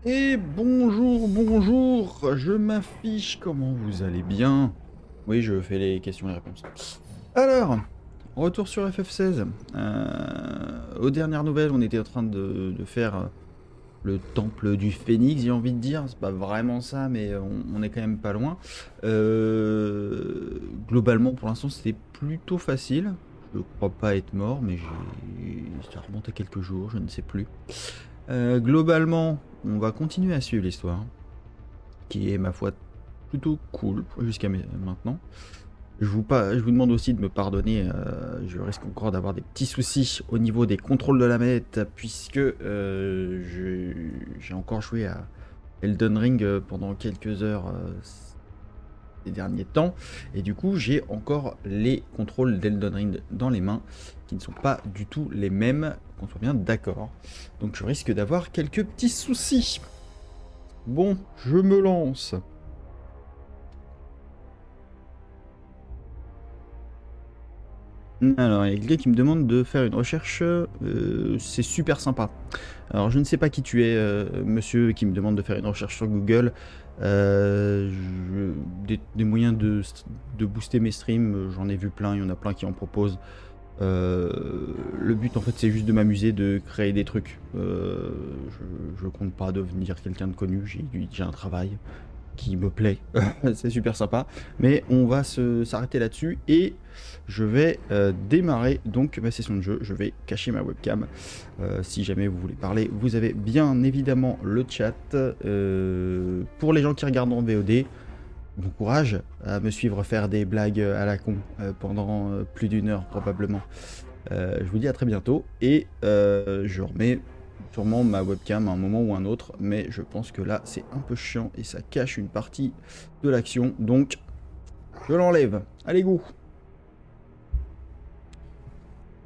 Et bonjour, bonjour, je m'affiche, comment vous allez bien? Oui, je fais les questions et les réponses. Alors, retour sur FF16. Aux dernières nouvelles, on était en train de faire le temple du Phénix, j'ai envie de dire. C'est pas vraiment ça, mais on est quand même pas loin. Globalement, pour l'instant, c'était plutôt facile. Je crois pas être mort, mais ça remonte à quelques jours, je ne sais plus. Globalement, on va continuer à suivre l'histoire, qui est ma foi plutôt cool jusqu'à maintenant. Je vous demande aussi de me pardonner, je risque encore d'avoir des petits soucis au niveau des contrôles de la manette, puisque j'ai encore joué à Elden Ring pendant quelques heures ces derniers temps, et du coup j'ai encore les contrôles d'Elden Ring dans les mains, qui ne sont pas du tout les mêmes, qu'on soit bien d'accord. Donc je risque d'avoir quelques petits soucis. Bon, je me lance. Alors, il y a quelqu'un qui me demande de faire une recherche, c'est super sympa. Alors, je ne sais pas qui tu es, monsieur, qui me demande de faire une recherche sur Google. Des moyens de booster mes streams, j'en ai vu plein, il y en a plein qui en proposent. Le but, en fait, c'est juste de m'amuser, de créer des trucs. Je compte pas devenir quelqu'un de connu, j'ai un travail qui me plaît, c'est super sympa, mais on va s'arrêter là-dessus et je vais démarrer donc ma session de jeu. Je vais cacher ma webcam. Si jamais vous voulez parler, vous avez bien évidemment le chat. Pour les gens qui regardent en VOD, bon courage à me suivre faire des blagues à la con pendant plus d'une heure probablement. Je vous dis à très bientôt et je remets sûrement ma webcam à un moment ou un autre, mais je pense que là c'est un peu chiant et ça cache une partie de l'action, donc je l'enlève. Allez go.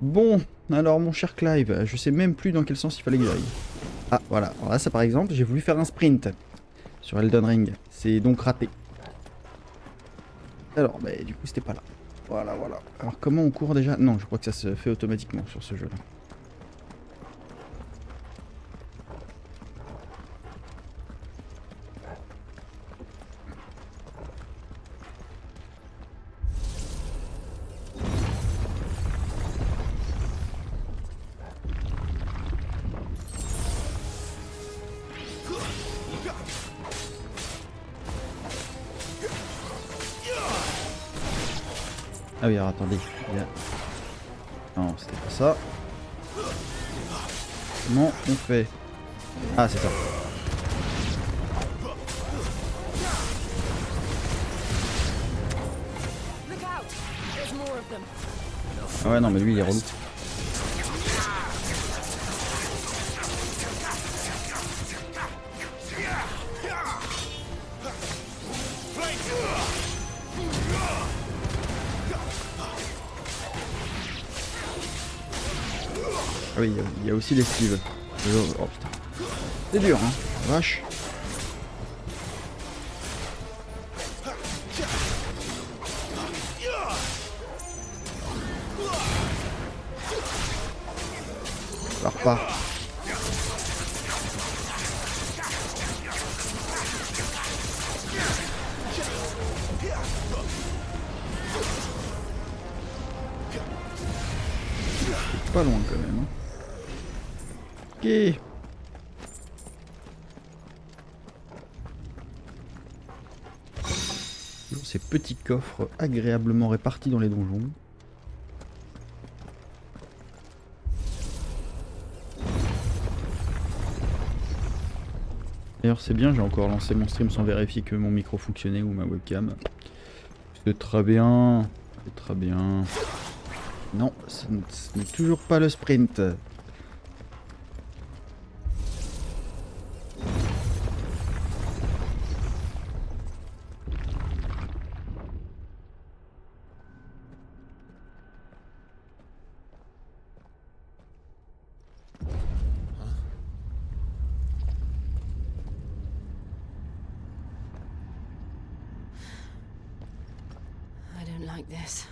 Bon, alors mon cher Clive, je sais même plus dans quel sens il fallait que j'aille. Ah voilà, alors là ça par exemple, j'ai voulu faire un sprint sur Elden Ring, c'est donc raté. Alors, bah, du coup c'était pas là. Voilà, voilà. Alors comment on court déjà? Non, je crois que ça se fait automatiquement sur ce jeu-là. Ah oui, alors attendez. Non, c'était pas ça. Comment on fait? Ah, c'est ça. Ah ouais, non, mais lui, il est relou. Ah oui, il y a aussi l'esquive. Oh putain. C'est dur, hein. Vache. Ça repart. C'est pas loin quand même. Hein. Ok. Toujours ces petits coffres agréablement répartis dans les donjons. D'ailleurs c'est bien, j'ai encore lancé mon stream sans vérifier que mon micro fonctionnait ou ma webcam. C'est très bien. C'est très bien. Non, ce n'est toujours pas le sprint. I don't like this.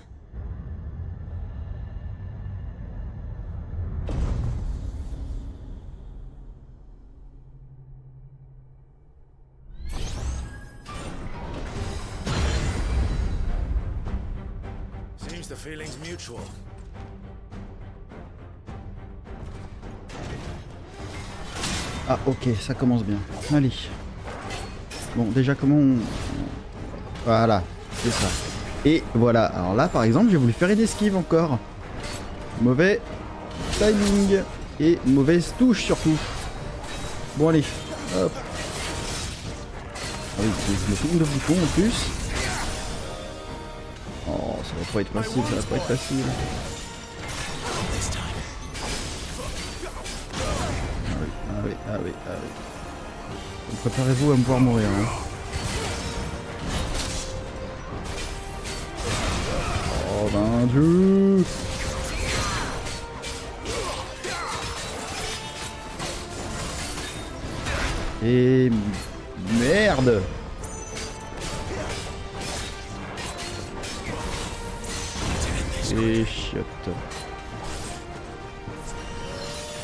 feeling's mutual. Ah ok, ça commence bien. Allez. Bon, déjà comment on... Voilà, c'est ça. Et voilà, alors là par exemple j'ai voulu faire une esquive encore. Mauvais timing. Et mauvaise touche surtout. Bon allez, hop. Ah oui, je me tourne de bouton en plus. Oh, ça va pas être facile, ça va pas être facile. Ah oui, ah oui, ah oui. Donc, préparez-vous à me voir mourir. Hein. Oh ben Dieu. Et merde. Et chiotte.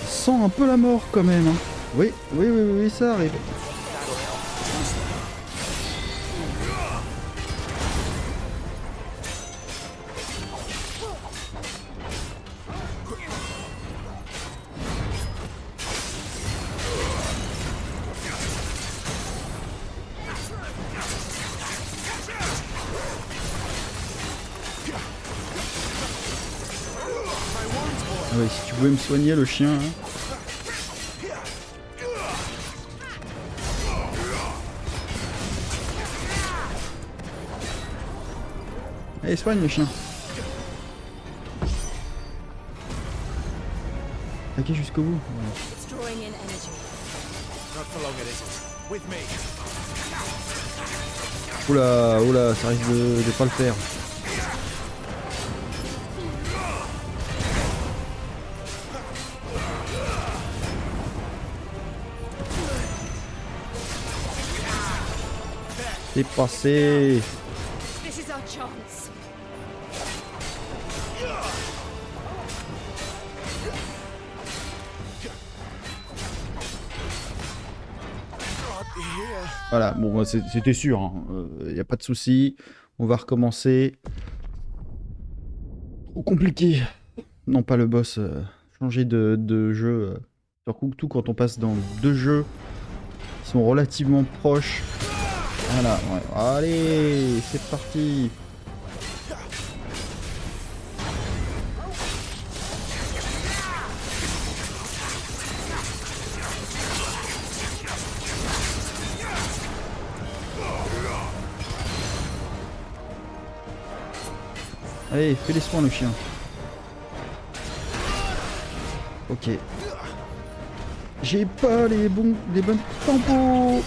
Sent un peu la mort quand même. Hein. Oui, oui, oui, oui, ça arrive. Ah oui, si tu pouvais me soigner le chien. Hein. Allez, soigne le chien. Attaquez jusqu'au bout. Oula, oula, ça risque de pas le faire. C'est passé. Voilà, bon, c'était sûr, y a pas de souci. On va recommencer. Trop compliqué. Non, pas le boss. Changer de jeu. Surtout quand on passe dans deux jeux qui sont relativement proches. Voilà, ouais. Allez, c'est parti. Allez, fais les soins le chien. Ok. J'ai pas les bonnes tempos.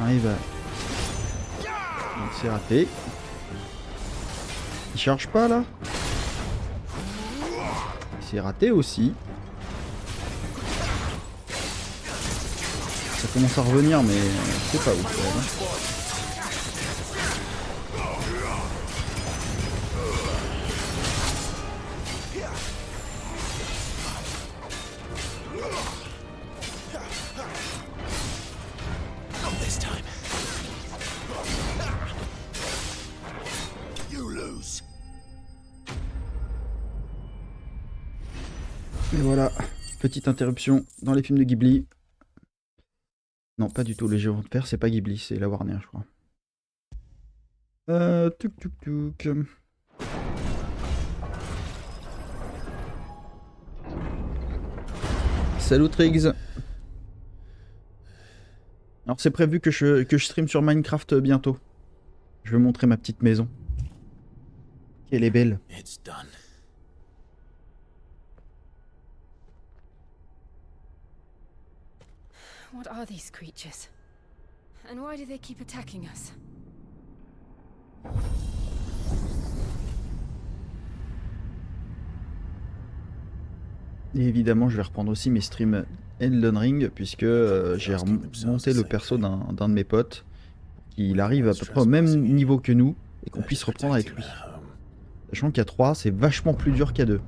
Arrive. Donc c'est raté. Il charge pas là. C'est raté aussi. Ça commence à revenir mais c'est pas ouf. Et voilà, petite interruption dans les films de Ghibli. Non, pas du tout, les géants de fer, c'est pas Ghibli, c'est la Warner, je crois. Tuk tuk tuk. Salut Triggs. Alors c'est prévu que je stream sur Minecraft bientôt. Je vais montrer ma petite maison. Elle est belle. What are these creatures? And why do they keep attacking us? Et évidemment, je vais reprendre aussi mes streams Elden Ring, puisque j'ai remonté le perso d'un de mes potes, qu'il arrive à peu près au même niveau que nous, et qu'on puisse reprendre avec lui. Sachant qu'à 3, c'est vachement plus dur qu'à 2,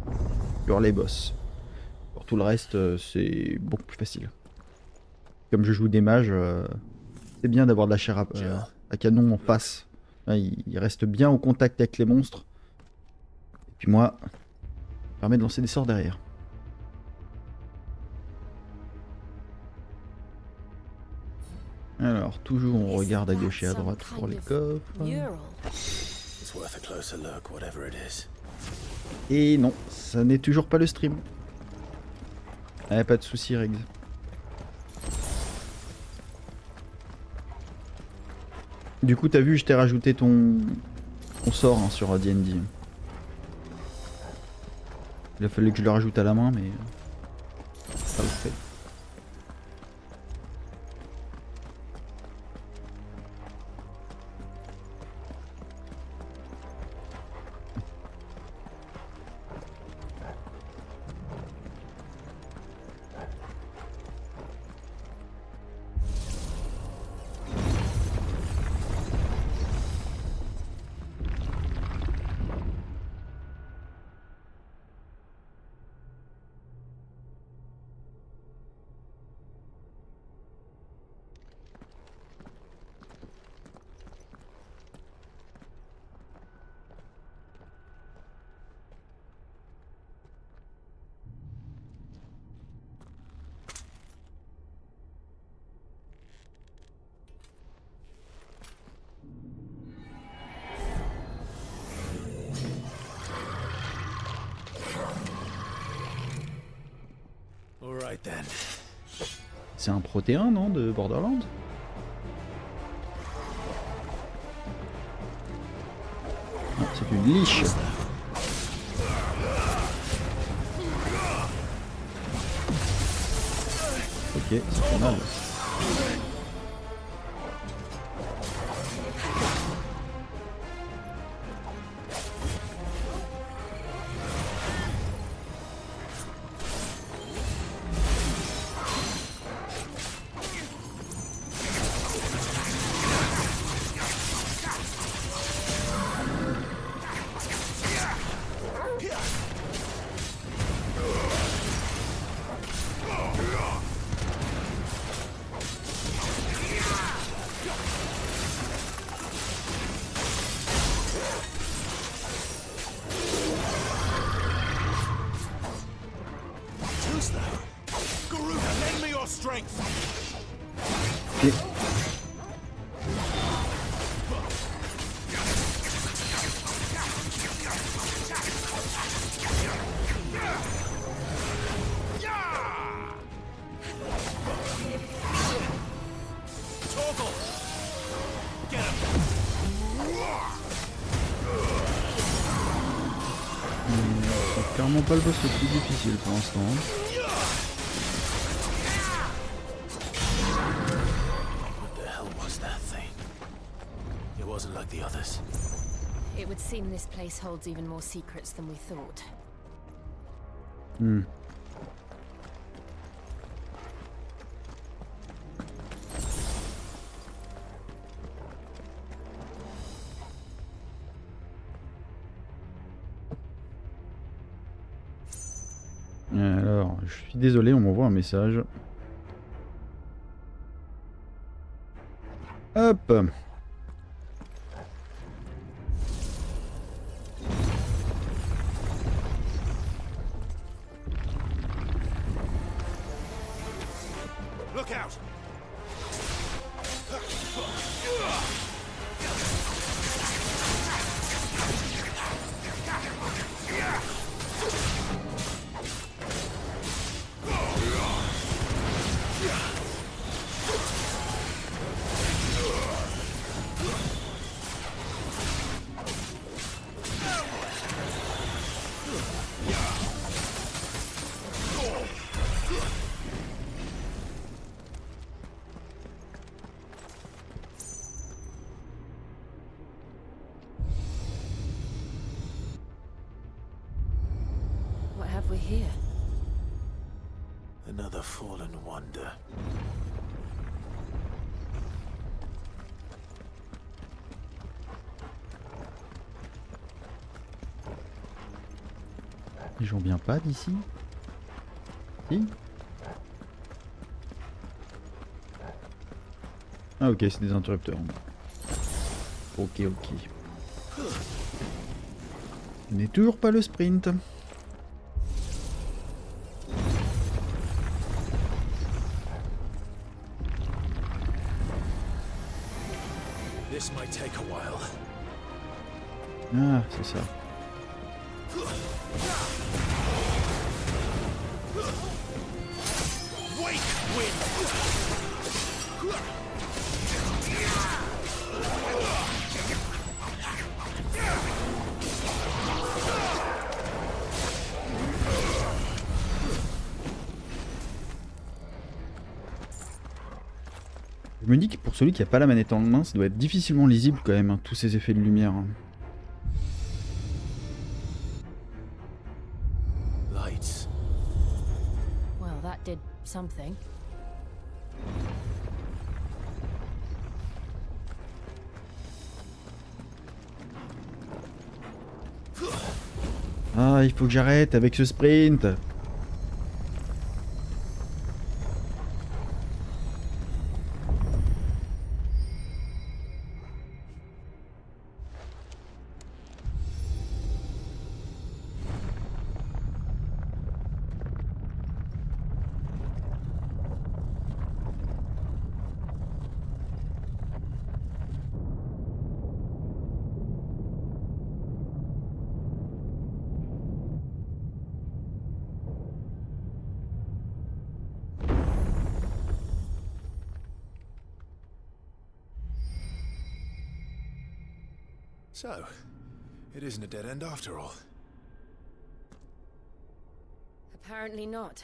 sur les boss. Pour tout le reste, c'est beaucoup plus facile. Comme je joue des mages, c'est bien d'avoir de la chair à canon en face. Là, il reste bien au contact avec les monstres. Et puis moi, ça permet de lancer des sorts derrière. Alors, toujours on regarde à gauche et à droite pour les coffres. Et non, ça n'est toujours pas le stream. Ah, pas de soucis, Rex. Du coup, t'as vu, je t'ai rajouté ton sort hein, sur D&D. Il a fallu que je le rajoute à la main, mais ça le fait. C'est un protéin, non, de Borderlands? Non, c'est une liche. Ok, c'est pas mal. Et... c'est clairement pas le boss le plus difficile pour l'instant. It would seem this place holds even more secrets than we thought. Alors, je suis désolé, on m'envoie un message. Hop. Look out! have we here? Another fallen wonder. Les gens viennent pas d'ici? Si? Ah ok, c'est des interrupteurs. Ok, ok. Ce n'est toujours pas le sprint. This might take a while. Ah, c'est ça. Wake wind! Je me dis que pour celui qui a pas la manette en main, ça doit être difficilement lisible quand même, hein, tous ces effets de lumière. Hein. Lights. Well, that did something. Ah, il faut que j'arrête avec ce sprint. So, it isn't a dead end after all. Apparently not.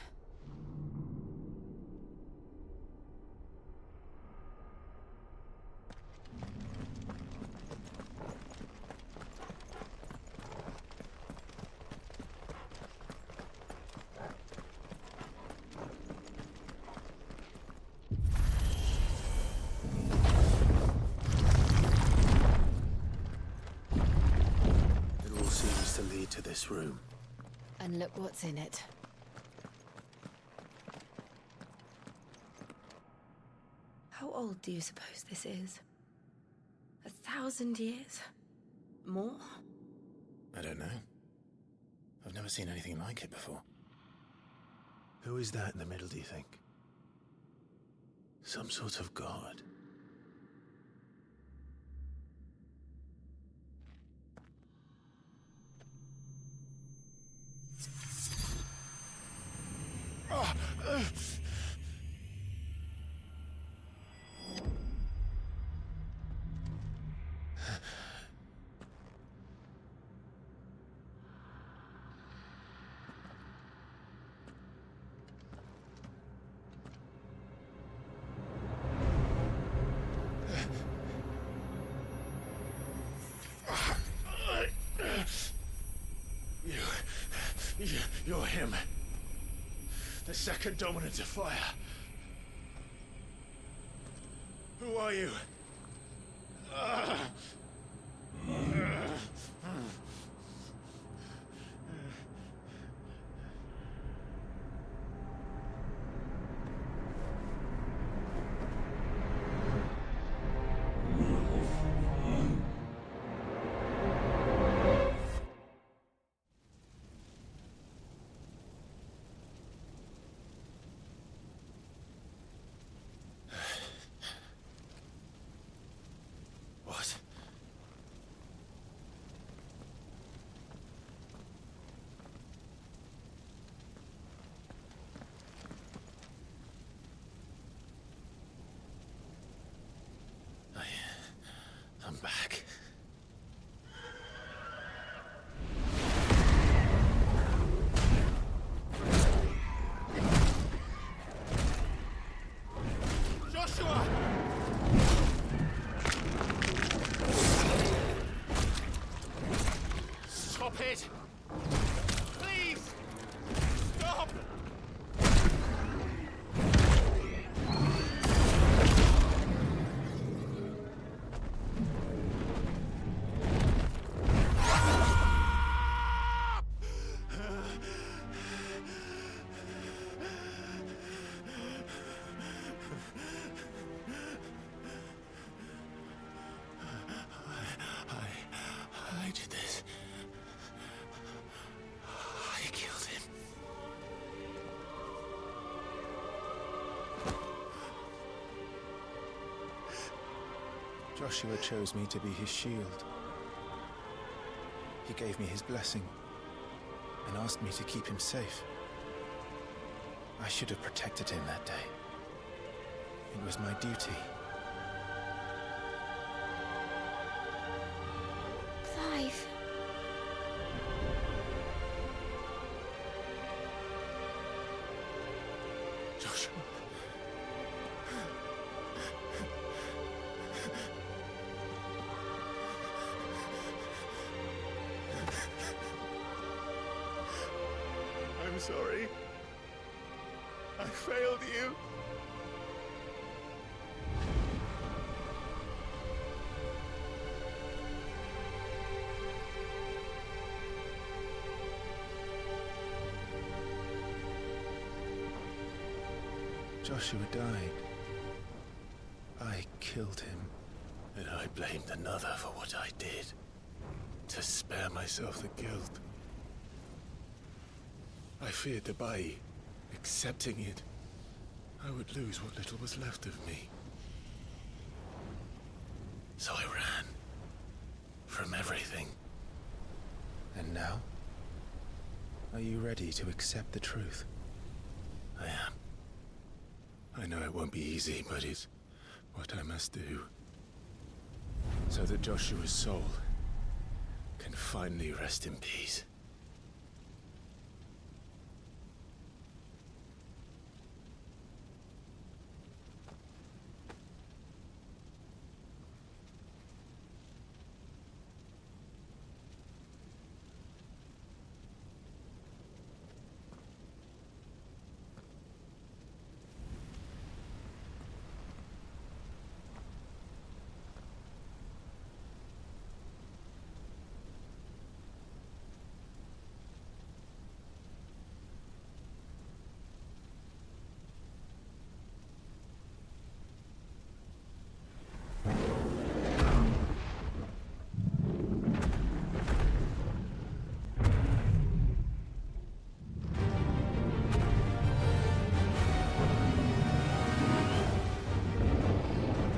To lead to this room. And look what's in it. How old do you suppose this is? 1,000 years? More? I don't know. I've never seen anything like it before. Who is that in the middle, do you think? Some sort of god. You're him. The second dominant of fire. Who are you? What? I'm back. Joshua! Stop it! Please! Joshua chose me to be his shield. He gave me his blessing and asked me to keep him safe. I should have protected him that day. It was my duty. Clive. Joshua. I'm sorry. I failed you. Joshua died. I killed him. And I blamed another for what I did. To spare myself the guilt. I feared that by accepting it, I would lose what little was left of me. So I ran. From everything. And now? Are you ready to accept the truth? I am. I know it won't be easy, but it's what I must do. So that Joshua's soul can finally rest in peace.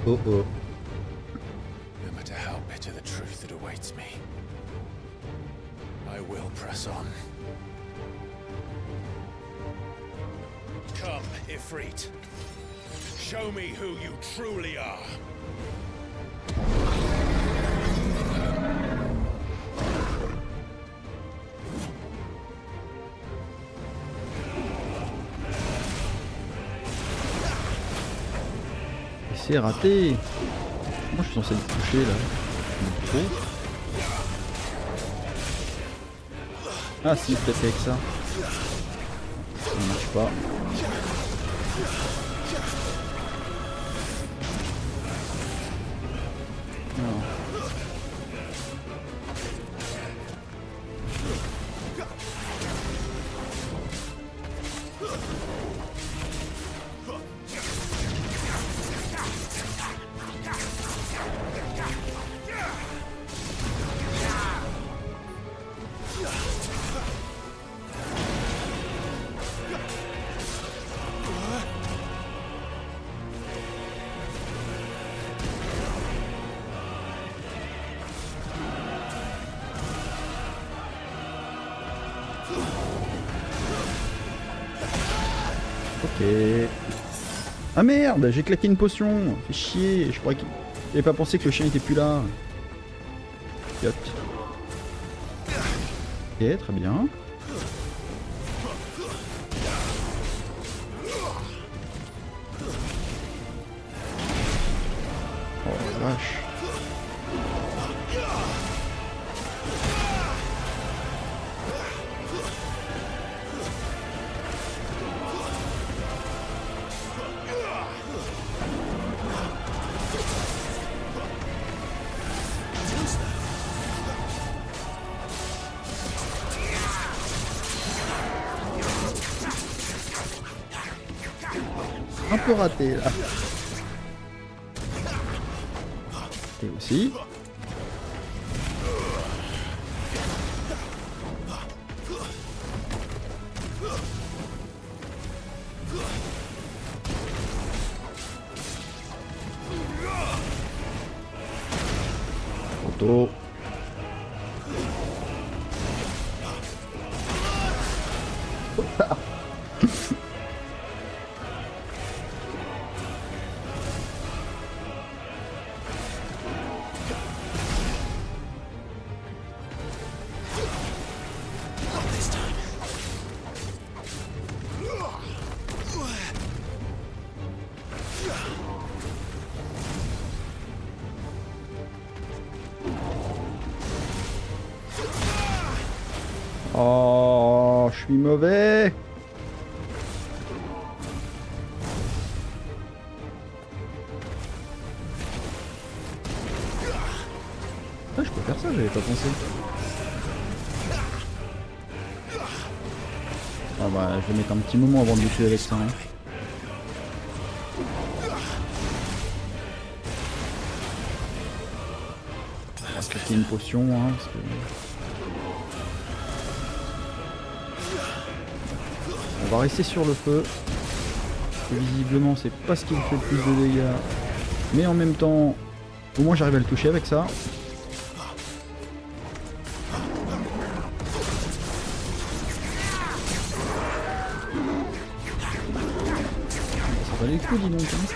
Oh oh. No matter how bitter the truth that awaits me, I will press on. Come, Ifrit. Show me who you truly are. C'est raté. Moi je suis censé le toucher là. Trop. Ah si, peut-être avec ça. Ça marche pas. Non. Ok. Ah merde, j'ai claqué une potion. Fait chier, je croyais qu'il... J'avais pas pensé que le chien était plus là. Yop. Ok, très bien. Oh la vache. Un peu raté là. Et aussi. bientôt. Oh, je suis mauvais. Ah, je peux faire ça, j'avais pas pensé. Ah bah, je vais mettre un petit moment avant de le tuer avec ça. Hein. On va claquer une potion, hein, parce que... On va rester sur le feu. Parce que visiblement, c'est pas ce qui me fait le plus de dégâts. Mais en même temps, au moins j'arrive à le toucher avec ça. Ça valait le coup, dis donc. Hein.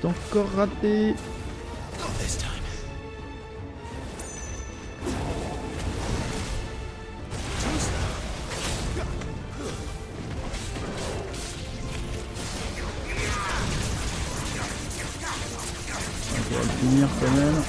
C'est encore raté. On va le finir quand même.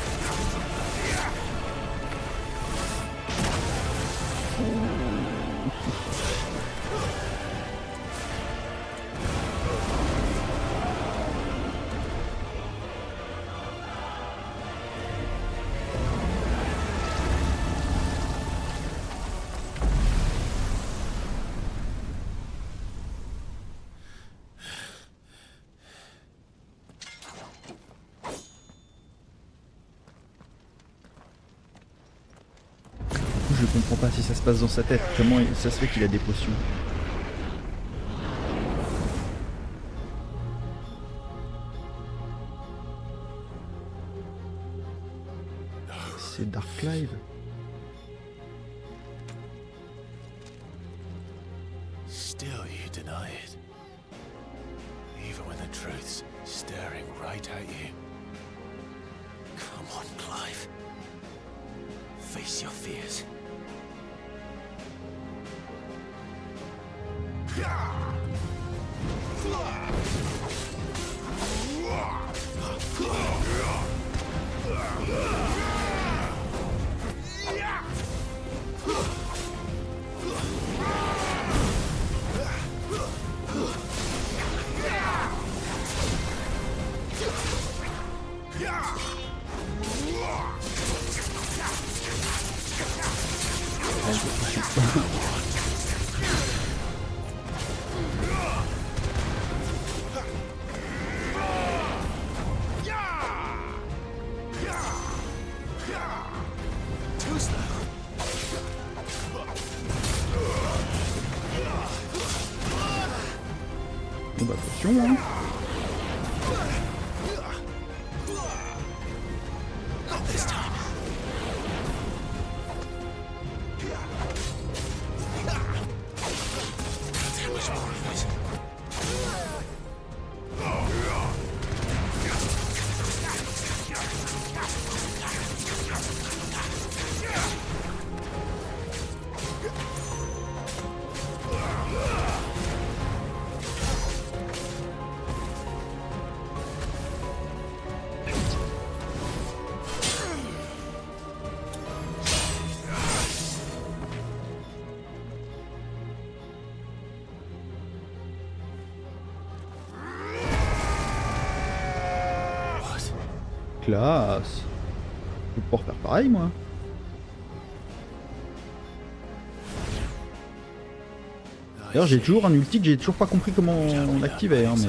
Je comprends pas si ça se passe dans sa tête. Comment ça se fait qu'il a des potions? C'est Dark Clive. Still you deny it. Even when the truth's staring right at you. Come on, Clive. Face your fears. Bon bah potion hein. Classe. Je vais pouvoir faire pareil moi. D'ailleurs j'ai toujours un ulti que j'ai toujours pas compris comment on l'activait hein, mais...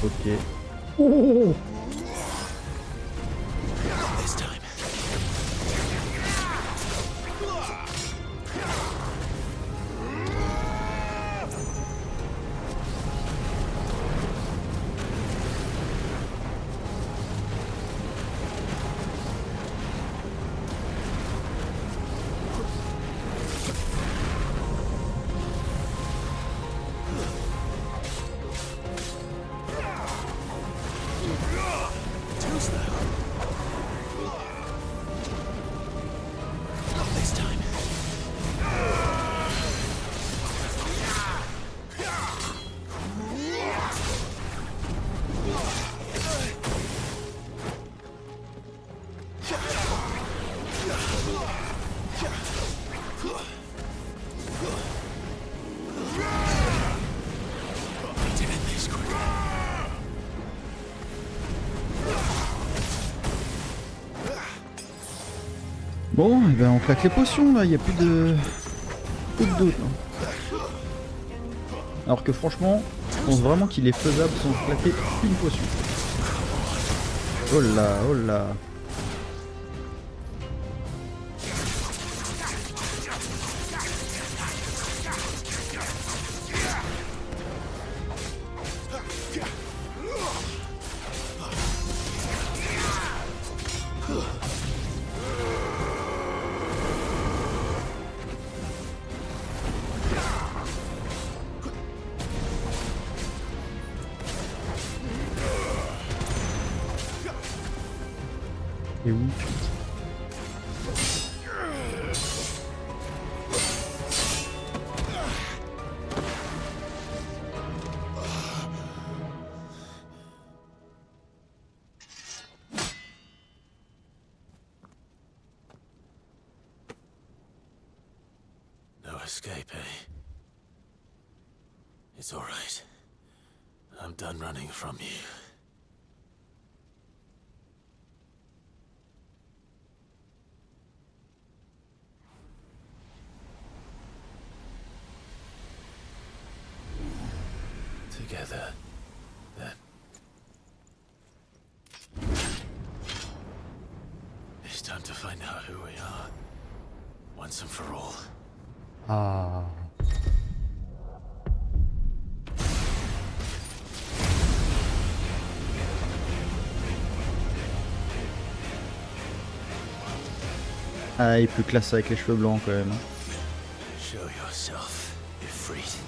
Ok. Oh Bon, et ben on claque les potions là, il n'y a plus de doute. Hein. Alors que franchement, je pense vraiment qu'il est faisable sans claquer une potion. Oh là, oh là. Et où? No escape, eh? It's all right. I'm done running from you. Together, then. It's time to find out who we are, once and for all. Ah. Ah, il est plus classe avec les cheveux blancs quand même. Show yourself, Ifrit.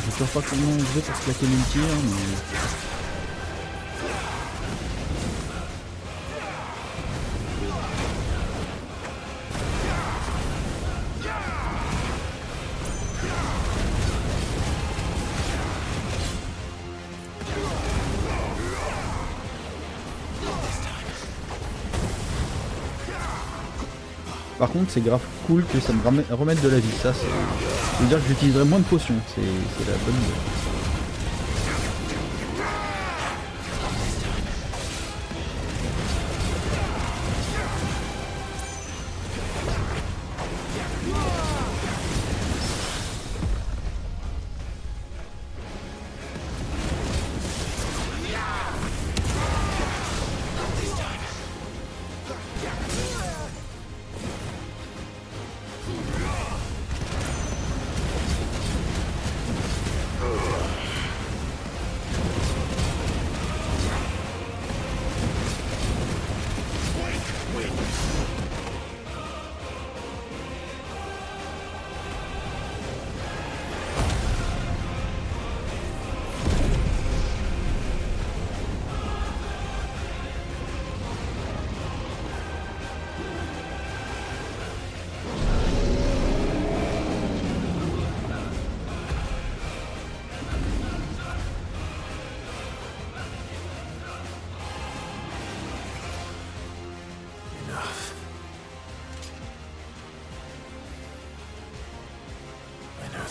Je sais pas comment on faisait pour claquer l'ulti, hein, mais... Par contre, c'est grave cool que ça me remette de la vie. Ça, ça veut dire que j'utiliserai moins de potions. C'est la bonne idée.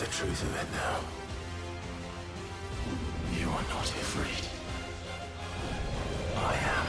the truth of it now. You are not Ifrit. I am.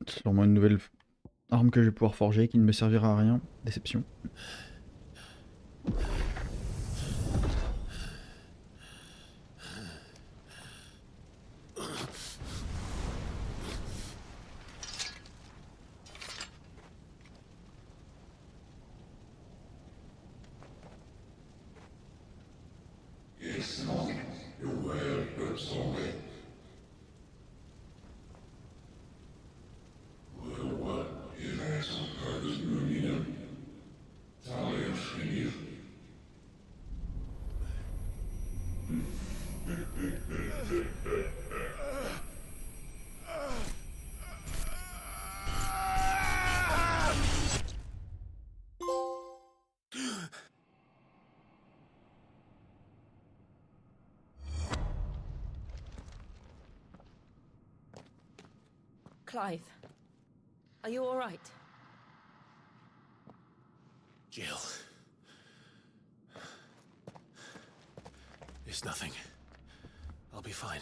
Sûrement une nouvelle arme que je vais pouvoir forger qui ne me servira à rien. Déception. Clive, are you all right? Jill. It's nothing. I'll be fine.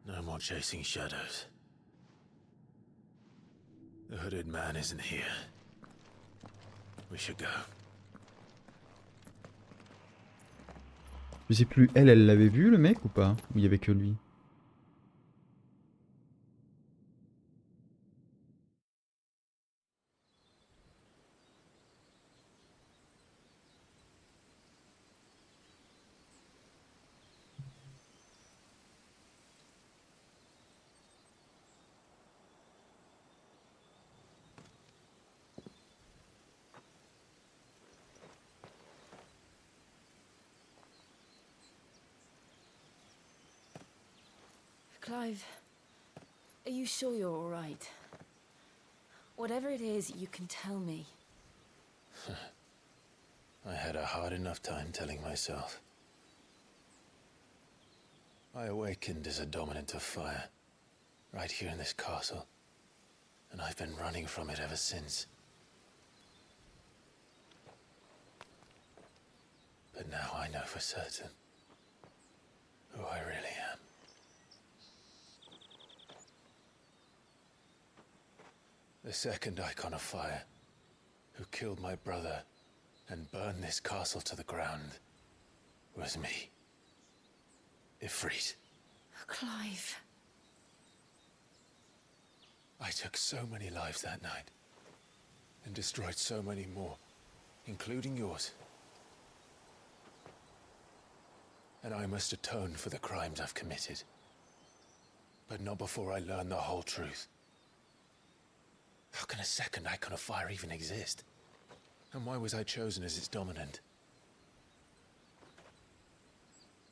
No more chasing shadows. The hooded man isn't here. We should go. Je sais plus, elle l'avait vu le mec ou pas? Ou il y avait que lui? Clive, are you sure you're all right? Whatever it is, you can tell me. I had a hard enough time telling myself. I awakened as a dominant of fire, right here in this castle, and I've been running from it ever since. But now I know for certain who I really am. The second icon of fire, who killed my brother and burned this castle to the ground, was me. Ifrit. Clive. I took so many lives that night, and destroyed so many more, including yours. And I must atone for the crimes I've committed. But not before I learn the whole truth. How can a second icon of fire even exist? And why was I chosen as its dominant?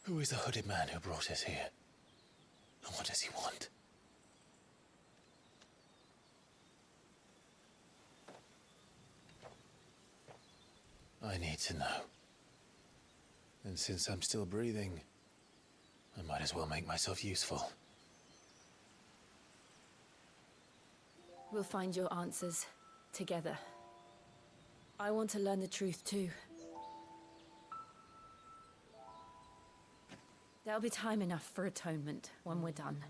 Who is the hooded man who brought us here? And what does he want? I need to know. And since I'm still breathing, I might as well make myself useful. We'll find your answers together. I want to learn the truth too. There'll be time enough for atonement when we're done.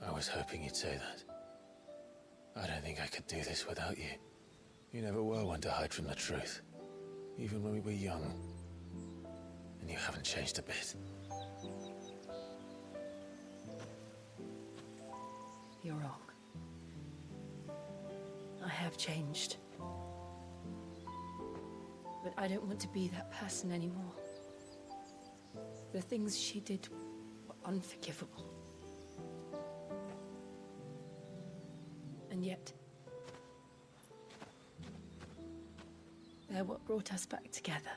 I was hoping you'd say that. I don't think I could do this without you. You never were one to hide from the truth, even when we were young. And you haven't changed a bit. You're wrong. I have changed. But I don't want to be that person anymore. The things she did were unforgivable. And yet, they're what brought us back together.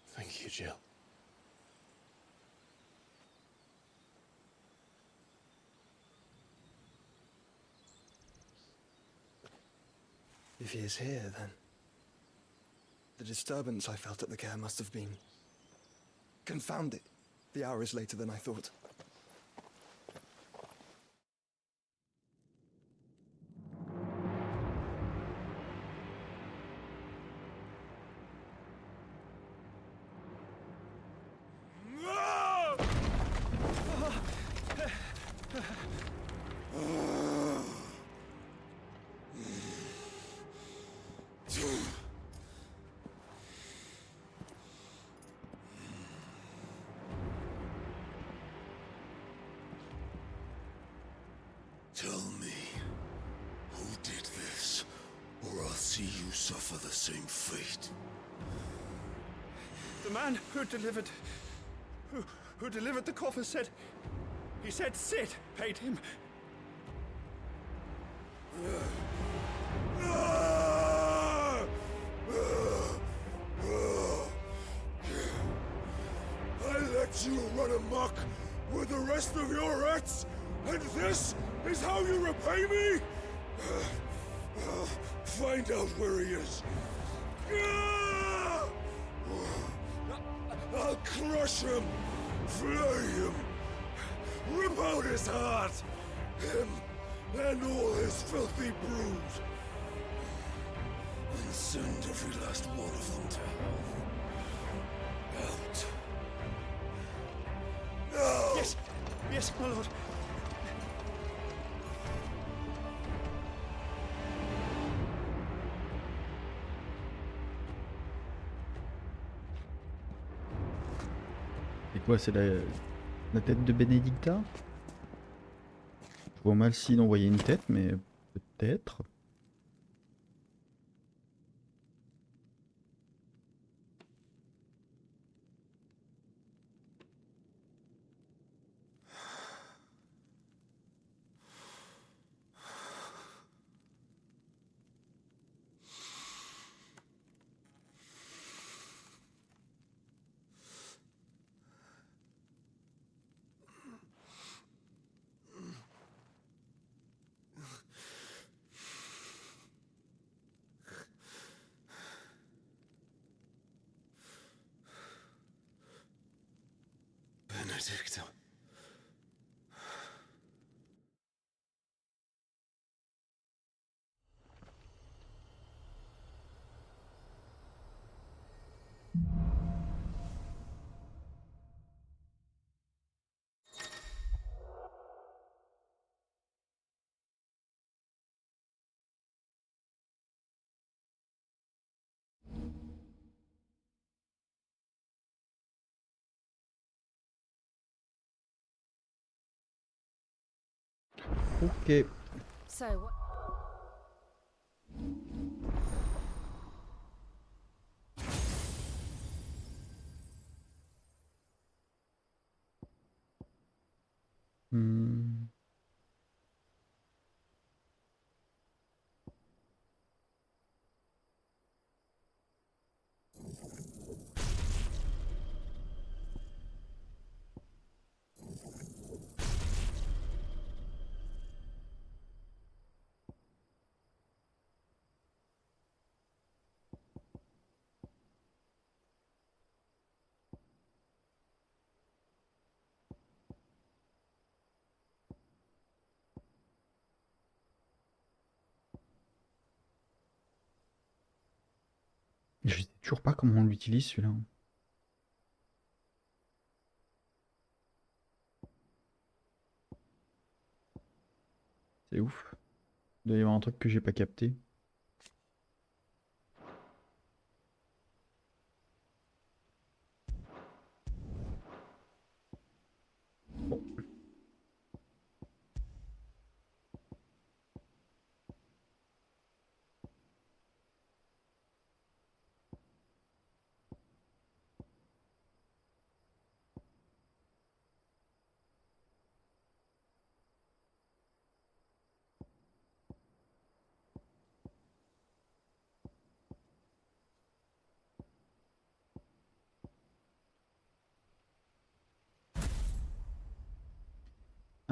Thank you, Jill. If he is here, then the disturbance I felt at the care must have been... Confound it. The hour is later than I thought. Tell me, who did this, or I'll see you suffer the same fate. The man who delivered the coffin said... He said Sid paid him. I let you run amok with the rest of your rats, and this is how you repay me? Find out where he is. I'll crush him, flay him, rip out his heart, him and all his filthy brood, and send every last one of them to hell. Out. Now! Yes, yes, my lord. C'est quoi, c'est la tête de Benedicta? Je vois mal s'il envoyait une tête, mais peut-être. Benedicta. Ok. So, what... Hmm. Toujours pas comment on l'utilise celui-là. C'est ouf. Il doit y avoir un truc que j'ai pas capté. Bon.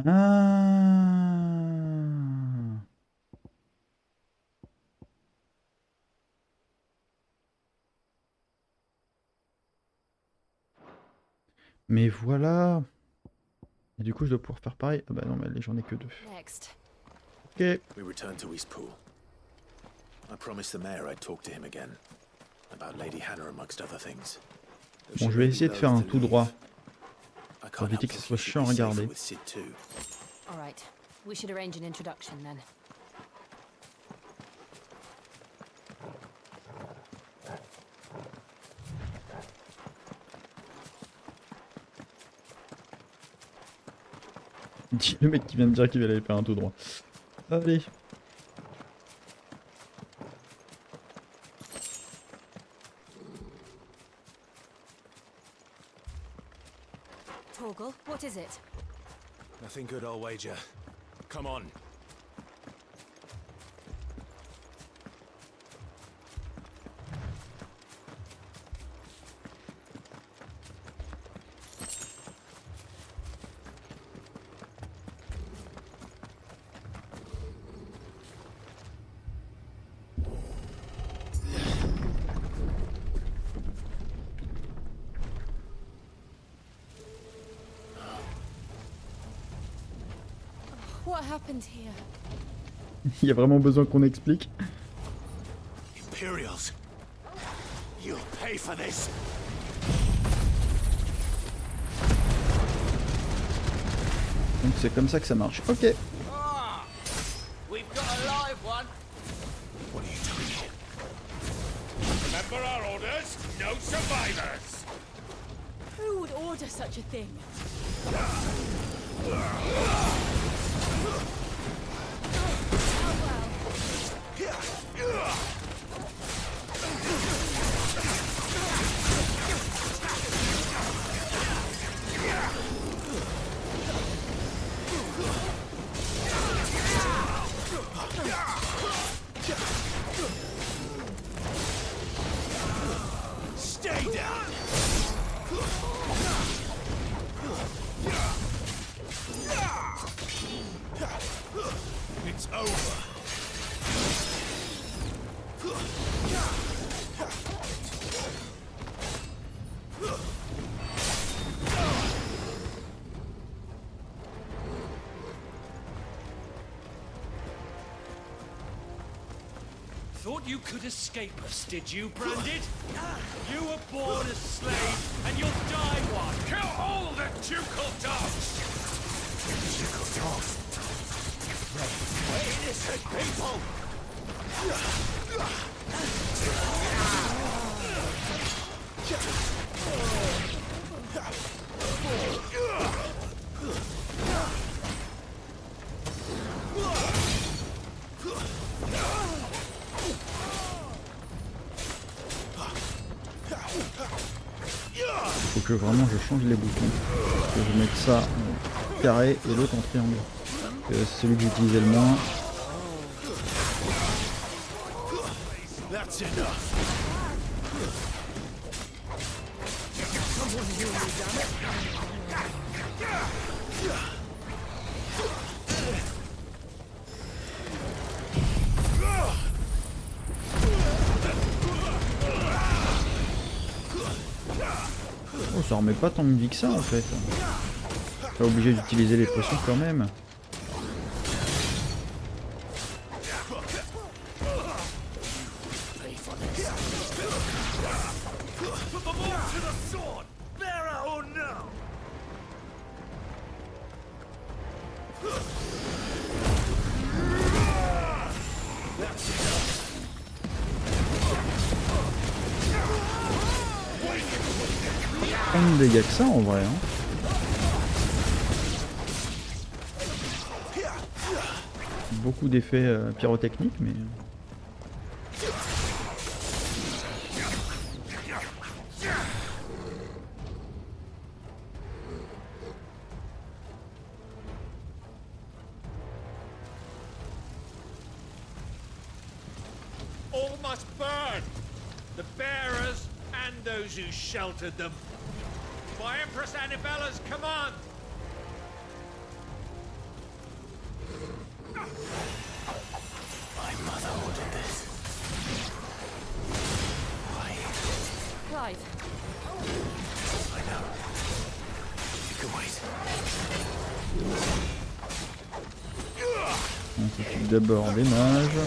Ah. Mais voilà. Et du coup, je dois pouvoir faire pareil. Ah bah non, mais j'en ai que 2. Next. Ok. We return to Eastpool. I promised the mayor I'd talk to him again. About Lady Hannah amongst other things. Bon, je vais essayer de faire un tout droit. Pour éviter que ce soit chiant à regarder. All right. We should arrange an introduction then. Le mec qui vient de dire qu'il allait faire un tout droit. Allez. Torgal, what is it? Nothing good, I'll wager. Come on. What happened here? Il y a vraiment besoin qu'on explique. Imperials. You'll pay for this. Donc c'est comme ça que ça marche. Ok. We've got a live one. What are you doing here? Remember our orders? No survivors! Who would order such a thing? Stay down! It's over. Thought you could escape us, did you, Branded? You were born a slave, and you'll die one. Kill all the ducal dogs! Ducal dogs. Innocent people! Faut que vraiment je change les boutons. Que je mette ça en carré et l'autre en triangle. C'est celui que j'utilisais le moins. That's enough. Oh, ça remet pas tant de vie que ça en fait. Pas obligé d'utiliser les potions quand même. Pas de dégâts que ça en vrai. Hein. Beaucoup d'effets pyrotechniques, mais. All must burn! The bearers and those who sheltered them. By Empress Annibella's command! My mother ordered this. Why? Clive. I know. You can wait. On s'occupe d'abord des mages.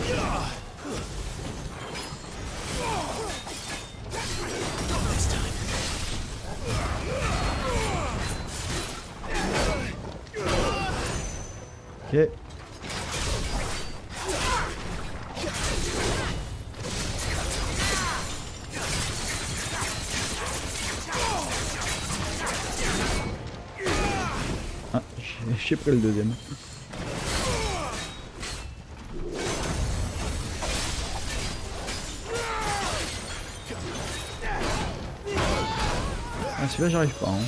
Ok. Ah, j'ai pris le deuxième. Ah, celui-là j'arrive pas. Hein.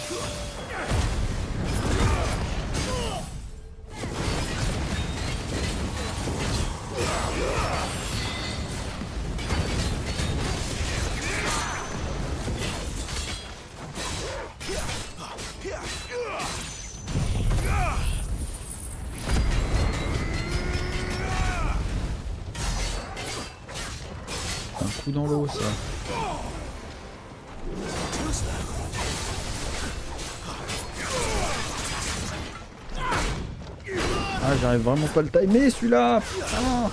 Un coup dans l'eau ça. Ah, j'arrive vraiment pas à le timer celui-là. Ah.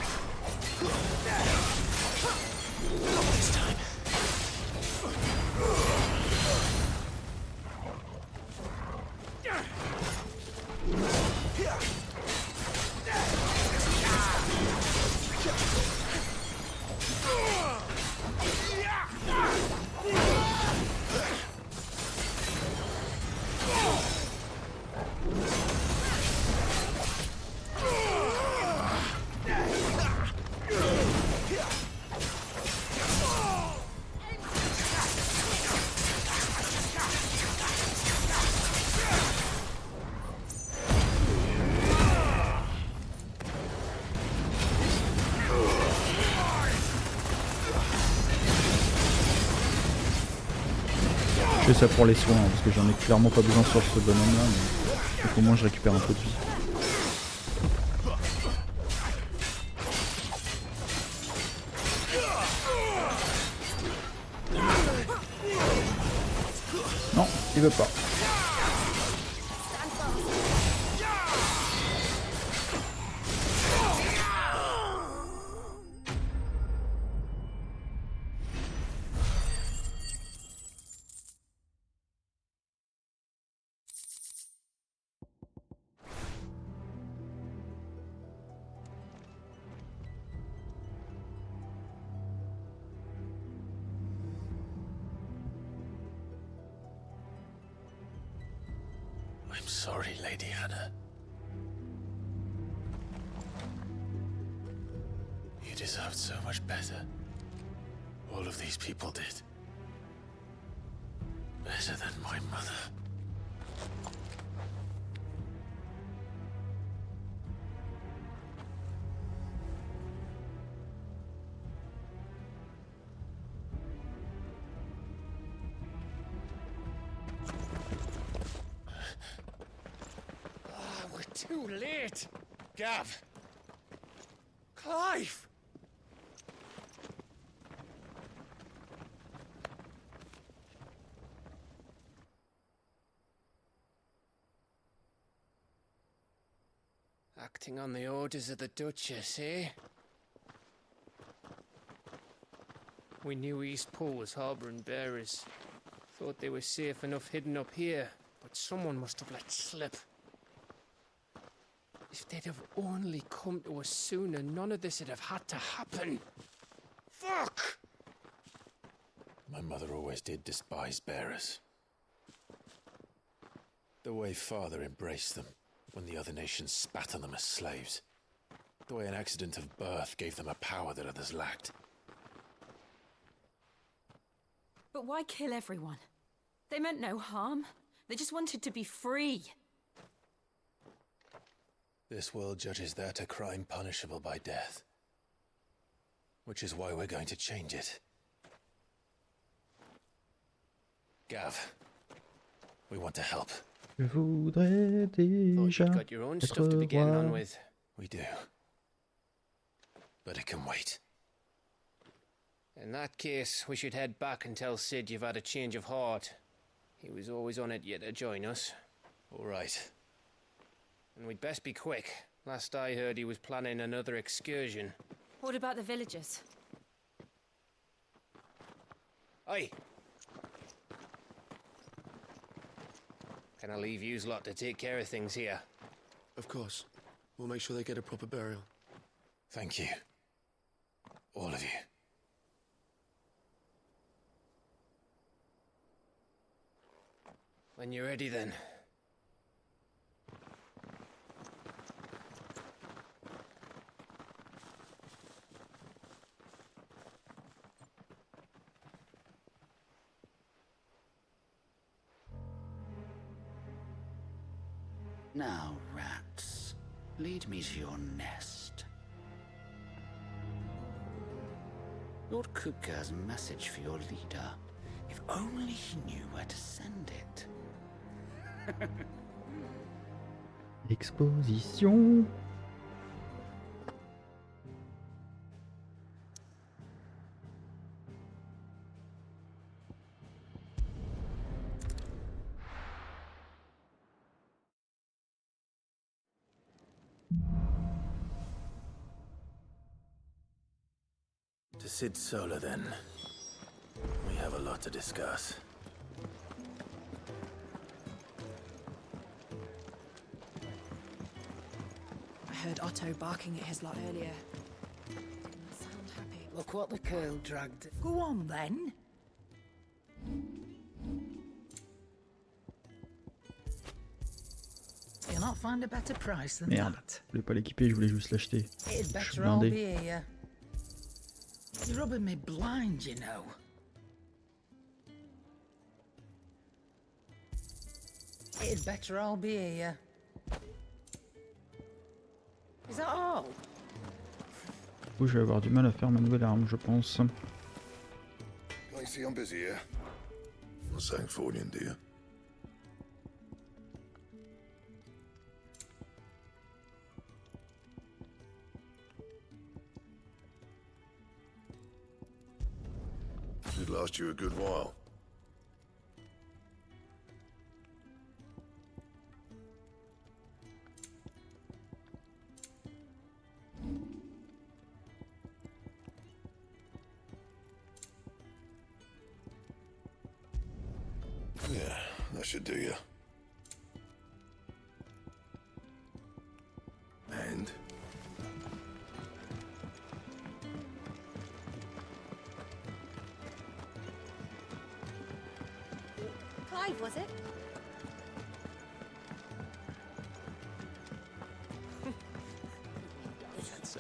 Je fais ça pour les soins, hein, parce que j'en ai clairement pas besoin sur ce bonhomme là, mais au moins je récupère un peu de vie. Non, il veut pas. I'm sorry, Lady Hannah. You deserved so much better. All of these people did. Better than my mother. Too late! Gav! Clive! Acting on the orders of the Duchess, eh? We knew Eastpool was harbouring bearers. Thought they were safe enough hidden up here, but someone must have let slip. This If they'd have only come to us sooner, none of this would have had to happen. Fuck! My mother always did despise bearers. The way Father embraced them when the other nations spat on them as slaves. The way an accident of birth gave them a power that others lacked. But why kill everyone? They meant no harm. They just wanted to be free. This world judges that a crime punishable by death. Which is why we're going to change it. Gav, we want to help. Je voudrais Thought déjà you'd got your own stuff to be getting on with. We do. But it can wait. In that case, we should head back and tell Sid you've had a change of heart. He was always on it yet to join us. All right. And we'd best be quick. Last I heard, he was planning another excursion. What about the villagers? Aye. Can I leave yous lot to take care of things here? Of course. We'll make sure they get a proper burial. Thank you. All of you. When you're ready, then. Now, rats, lead me to your nest. Lord Kupka has a message for your leader. If only he knew where to send it. Exposition. To Sid Solar, then. We have a lot to discuss. I heard Otto barking at his lot earlier. Didn't sound happy. Look what the curl dragged. Go on, then. You'll not find a better price than Merde, that. je voulais pas l'équiper, je voulais juste l'acheter. It'd Je suis better all be blindé. here. You're rubbing me blind, you know. It'd better all be here. Is that all? Du coup, je vais avoir du mal à faire ma nouvelle arme, je pense. Can you see I'm busy here? Not saying for you, dear. Should last you a good while. Yeah, that should do you. And? Clive, was it?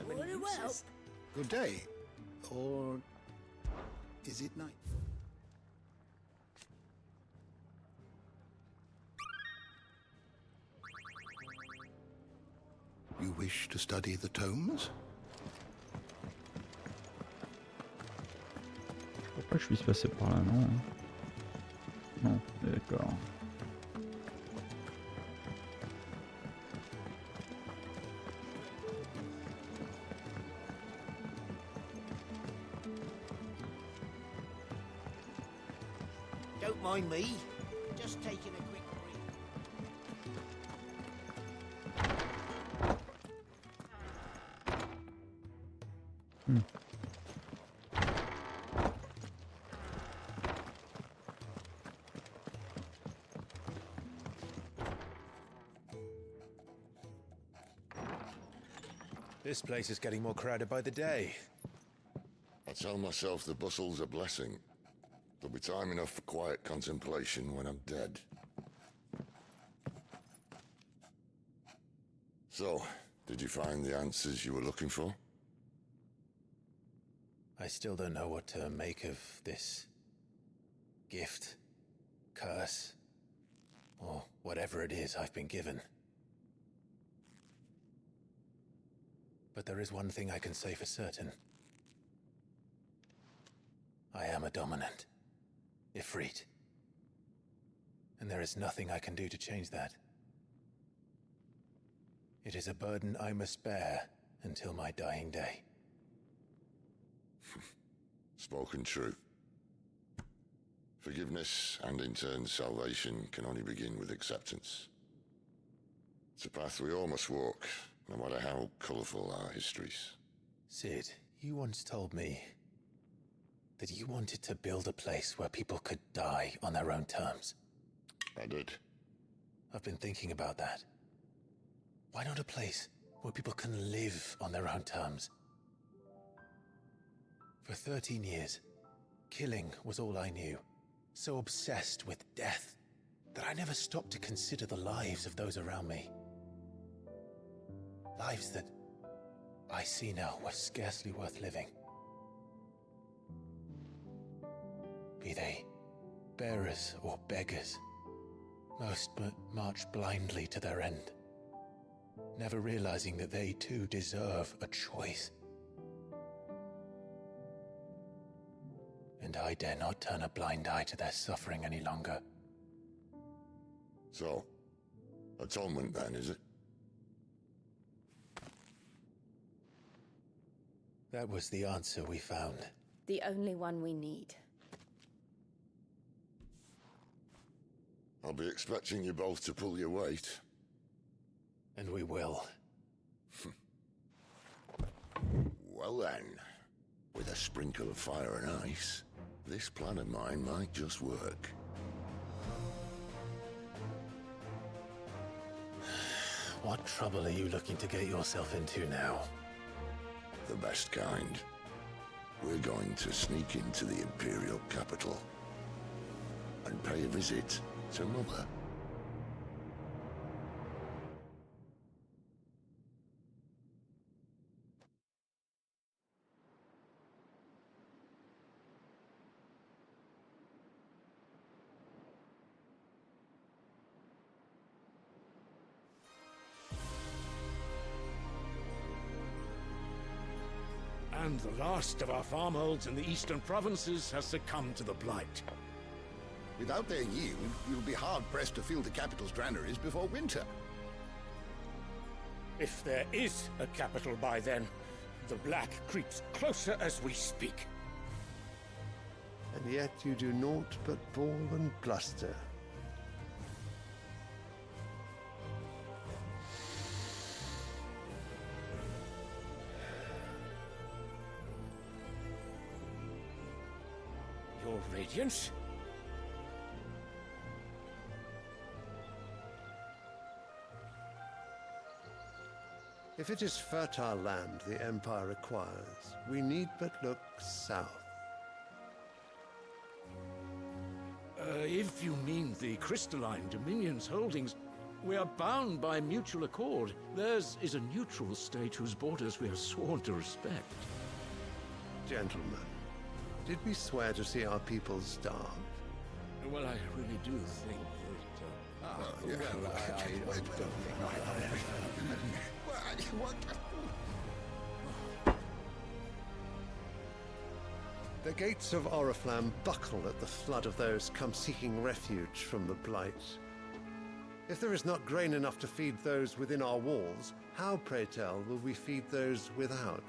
Very well. Good day. Or is it night? You wish to study the tomes? Pourquoi je puisse passer par là, non? Non, d'accord. Don't mind me. Just taking a quick break. This place is getting more crowded by the day. I tell myself the bustle's a blessing. There'll be time enough for quiet contemplation when I'm dead. So, did you find the answers you were looking for? I still don't know what to make of this gift, curse, or whatever it is I've been given. But there is one thing I can say for certain. I am a dominant, Ifrit. And there is nothing I can do to change that. It is a burden I must bear until my dying day. Spoken true. Forgiveness, and in turn salvation, can only begin with acceptance. It's a path we all must walk, no matter how colourful our histories. Cid, you once told me that you wanted to build a place where people could die on their own terms. I did. I've been thinking about that. Why not a place where people can live on their own terms? For 13 years, killing was all I knew. So obsessed with death that I never stopped to consider the lives of those around me. Lives that I see now were scarcely worth living. Be they bearers or beggars, most march blindly to their end, never realizing that they too deserve a choice. And I dare not turn a blind eye to their suffering any longer. So, atonement then, is it? That was the answer we found. The only one we need. I'll be expecting you both to pull your weight. And we will. Well then, with a sprinkle of fire and ice, this plan of mine might just work. What trouble are you looking to get yourself into now? The best kind. We're going to sneak into the Imperial capital and pay a visit to Mother. And the last of our farmholds in the eastern provinces has succumbed to the blight. Without their yield, you'll be hard-pressed to fill the capital's granaries before winter. If there is a capital by then, the black creeps closer as we speak. And yet you do naught but bawl and bluster. Your Radiance? If it is fertile land the Empire requires, we need but look south. If you mean the crystalline Dominion's holdings, we are bound by mutual accord. Theirs is a neutral state whose borders we are sworn to respect. Gentlemen, did we swear to see our people starve? Well, I really do think that... Well, I don't think The gates of Oriflamme buckle at the flood of those come seeking refuge from the blight. If there is not grain enough to feed those within our walls, how, pray tell, will we feed those without?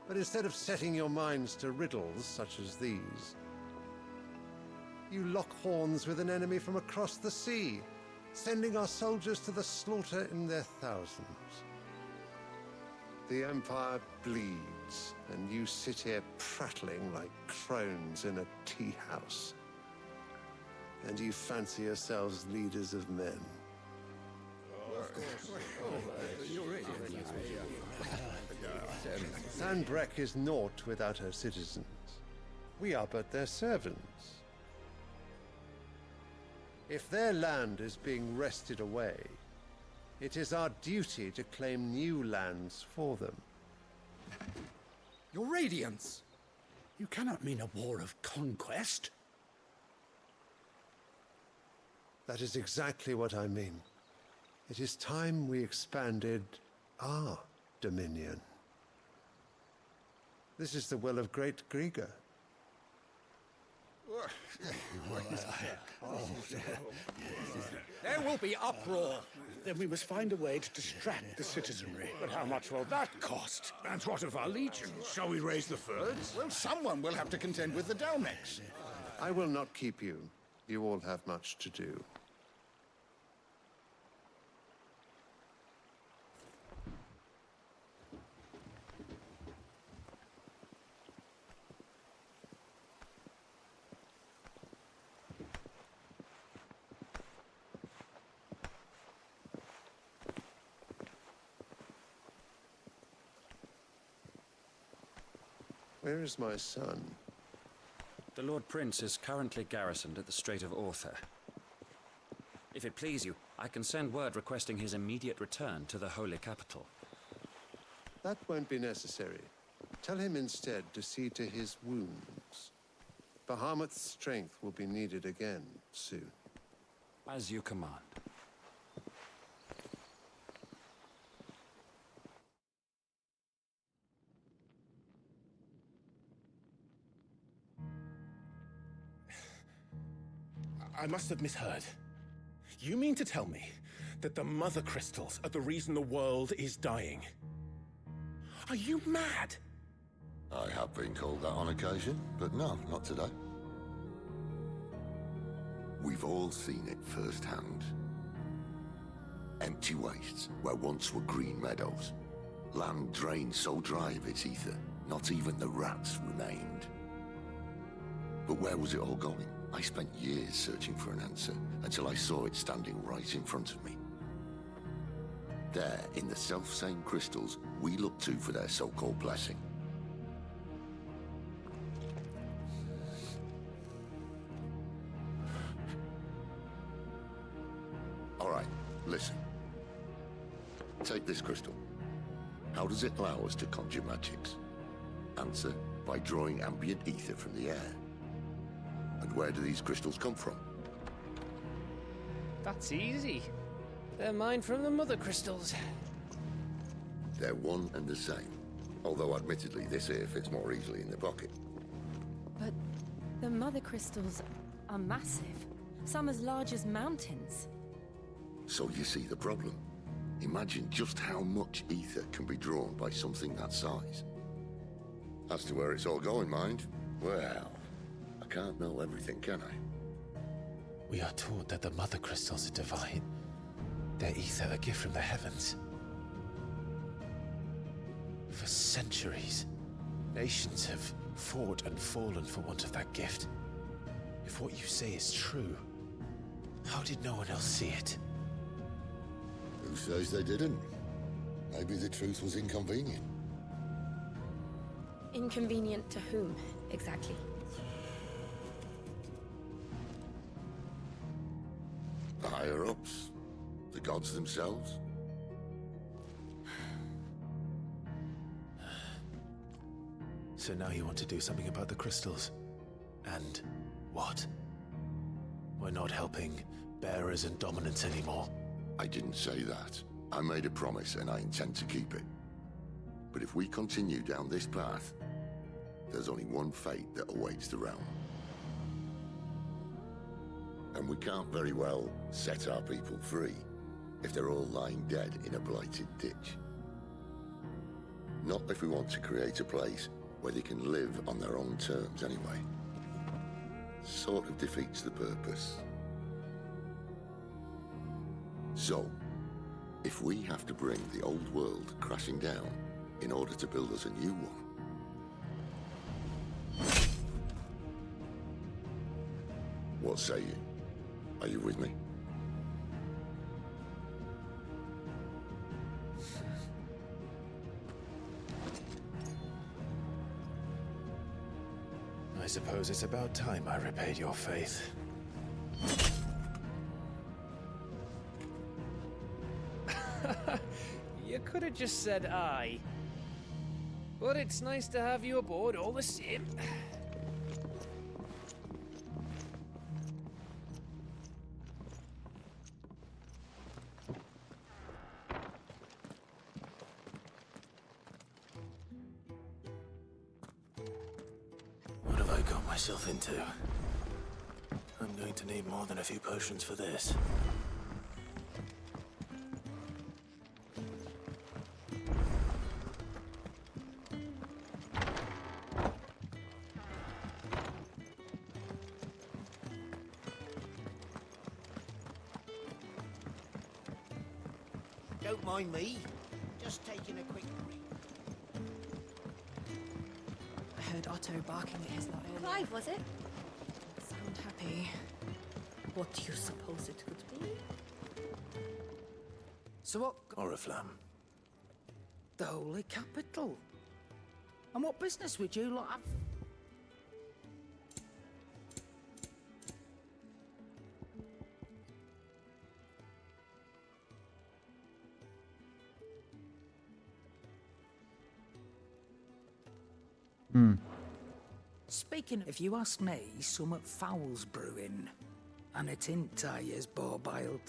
But instead of setting your minds to riddles such as these, you lock horns with an enemy from across the sea, sending our soldiers to the slaughter in their thousands. The Empire bleeds, and you sit here prattling like crones in a tea house. And you fancy yourselves leaders of men. Sanbreque is naught without her citizens. We are but their servants. If their land is being wrested away, it is our duty to claim new lands for them. Your Radiance! You cannot mean a war of conquest. That is exactly what I mean. It is time we expanded our dominion. This is the will of great Grieger. There will be uproar. Then we must find a way to distract the citizenry. But how much will that cost? And what of our legions? Shall we raise the Fyrds? Well, someone will have to contend with the Dalmex. I will not keep you. You all have much to do. Where is my son? The Lord Prince is currently garrisoned at the Strait of Arthur. If it please you, I can send word requesting his immediate return to the Holy Capital. That won't be necessary. Tell him instead to see to his wounds. Bahamut's strength will be needed again soon. As you command. I must have misheard. You mean to tell me that the Mother Crystals are the reason the world is dying? Are you mad? I have been called that on occasion, but no, not today. We've all seen it firsthand. Empty wastes where once were green meadows. Land drained so dry of its ether, not even the rats remained. But where was it all going? I spent years searching for an answer, until I saw it standing right in front of me. There, in the self-same crystals we look to for their so-called blessing. All right, listen. Take this crystal. How does it allow us to conjure magics? Answer, by drawing ambient ether from the air. And where do these crystals come from? That's easy. They're mined from the Mother Crystals. They're one and the same. Although admittedly this here fits more easily in the pocket. But the Mother Crystals are massive. Some as large as mountains. So you see the problem. Imagine just how much ether can be drawn by something that size. As to where it's all going, mind, well, I can't know everything, can I? We are taught that the Mother Crystals are divine. Their ether a gift from the heavens. For centuries, nations have fought and fallen for want of that gift. If what you say is true, how did no one else see it? Who says they didn't? Maybe the truth was inconvenient. Inconvenient to whom, exactly? The higher-ups? The gods themselves? So now you want to do something about the crystals? And what? We're not helping bearers and dominants anymore. I didn't say that. I made a promise and I intend to keep it. But if we continue down this path, there's only one fate that awaits the realm. And we can't very well set our people free if they're all lying dead in a blighted ditch. Not if we want to create a place where they can live on their own terms anyway. Sort of defeats the purpose. So, if we have to bring the old world crashing down in order to build us a new one, what say you? Are you with me? I suppose it's about time I repaid your faith. You could have just said aye. But it's nice to have you aboard all the same. What have I got myself into? I'm going to need more than a few potions for this. Don't mind me. Just taking a quick break. I heard Otto barking at his lot earlier. Clive, was it? Sound happy. What do you suppose it could be? So what? Oriflamme. The Holy Capital. And what business would you lot have? Speaking, if you ask me, summat foul's brewing. And it ain't as boiled.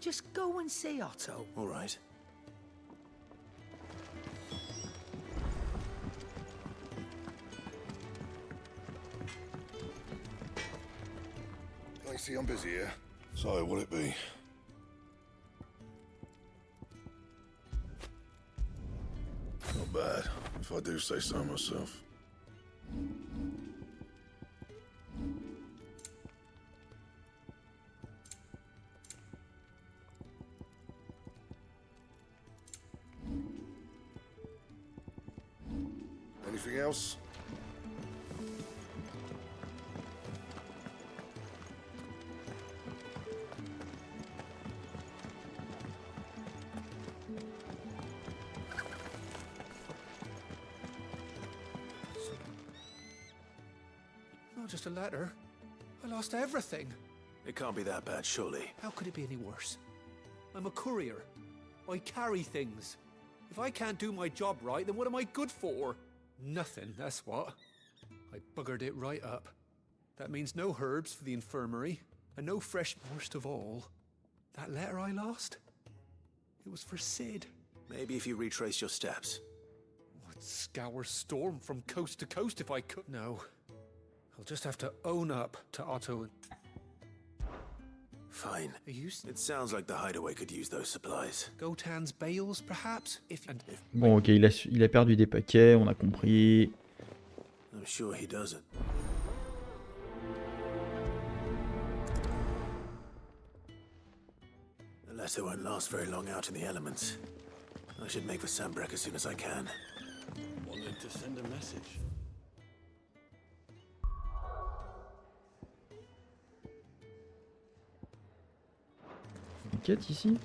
Just go and see Otto. All right. I see I'm busy here. So, what'll it be? Not bad, if I do say so myself. Anything else? Not just a letter. I lost everything. It can't be that bad, surely. How could it be any worse? I'm a courier. I carry things. If I can't do my job right, then what am I good for? Nothing, that's what. I buggered it right up. That means no herbs for the infirmary, and no fresh... Worst of all, that letter I lost? It was for Sid. Maybe if you retrace your steps. I'd scour Storm from coast to coast if I could. No. I'll just have to own up to Otto and... Fine. It sounds like the hideaway could use those supplies. Gotan's bales, perhaps? If... Bon, ok, il a perdu des paquets, on a compris. I'm sure he doesn't. The letter won't last very long out in the elements. I should make for Sambrek as soon as I can. Wanted to send a message. Une quête ici?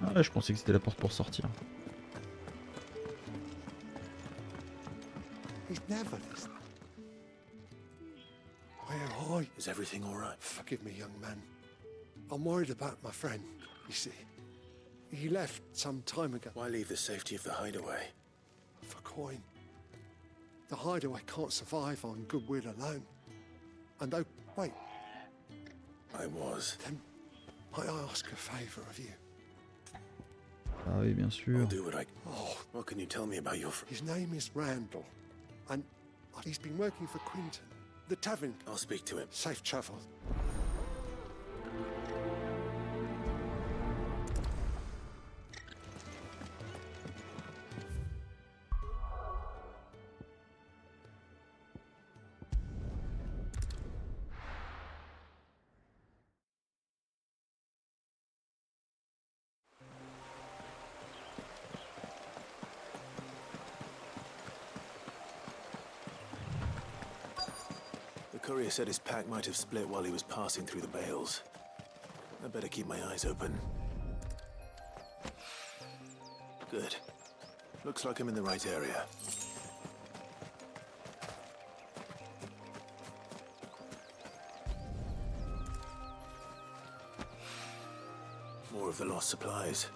Ah, je pensais que c'était la porte pour sortir. He's never listened. Where are you? Is everything all right? Forgive me, young man. I'm worried about my friend, you see. He left some time ago. Why leave the safety of the hideaway? For coin. The hideaway can't survive on goodwill alone. And oh, wait. I was. Then, might I ask a favour of you? Ah oui, bien sûr. I'll do what I... Oh. What can you tell me about your friend? His name is Randall. And he's been working for Quinton, the tavern. I'll speak to him. Safe travel. The courier said his pack might have split while he was passing through the bales. I better keep my eyes open. Good. Looks like I'm in the right area. of the lost supplies.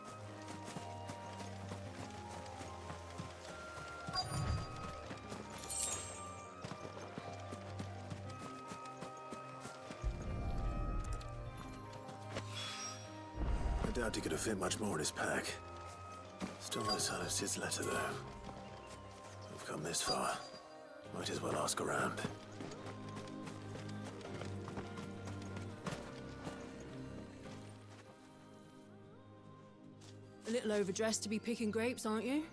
I doubt he could have fit much more in his pack. Still no sign of Sid's letter, though. We've come this far. Might as well ask around. A little overdressed to be picking grapes, aren't you?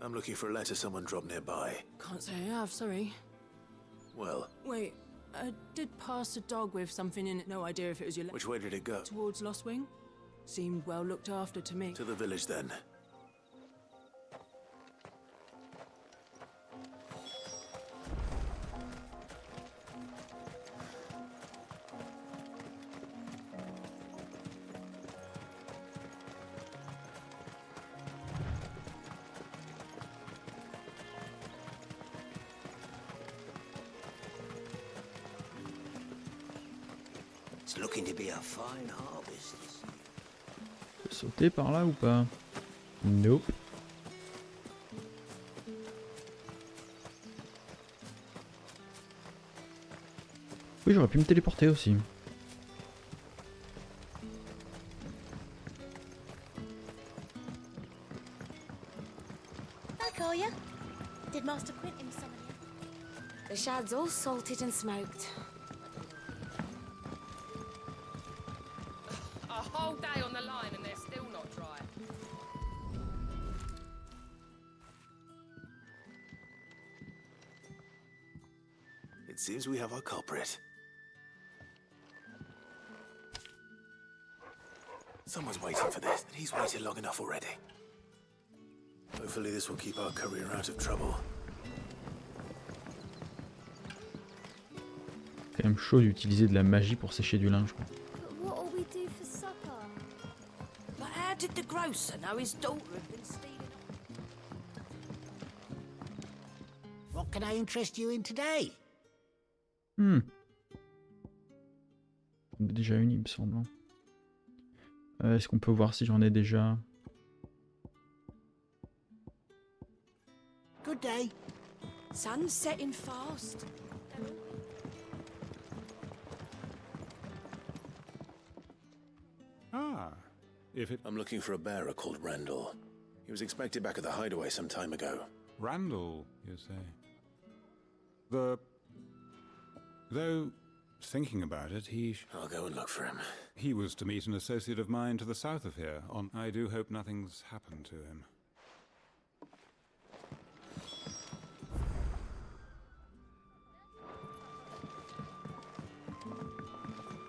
I'm looking for a letter someone dropped nearby. Can't say I have, sorry. Well, Wait, I did pass a dog with something in it. No idea if it was your which way did it go? Towards Lost Wing. Seemed well looked after to me. To the village, then. It's looking to be a fine harvest. Je peux sauter par là ou pas? Nope. Oui, j'aurais pu me téléporter aussi. Back, are ya? Did Master Quentin summon you? The shad's all salted and smoked. A whole day on the line and they're still not dry. It seems we have our culprit. Someone's waiting for this, and he's waited long enough already. Hopefully this will keep our courier out of trouble. Quand même chaud d'utiliser de la magie pour sécher du linge, quoi. What'll we do for supper? But how did the grocer know his daughter had been stealing? What can I interest you in today? Hmm. J'en ai déjà une, il me semble. Est-ce qu'on peut voir si j'en ai déjà? Good day. Sun's setting fast. Ah, I'm looking for a bearer called Randall. He was expected back at the hideaway some time ago. Randall, you say? Though, thinking about it, I'll go and look for him. He was to meet an associate of mine to the south of here. I do hope nothing's happened to him.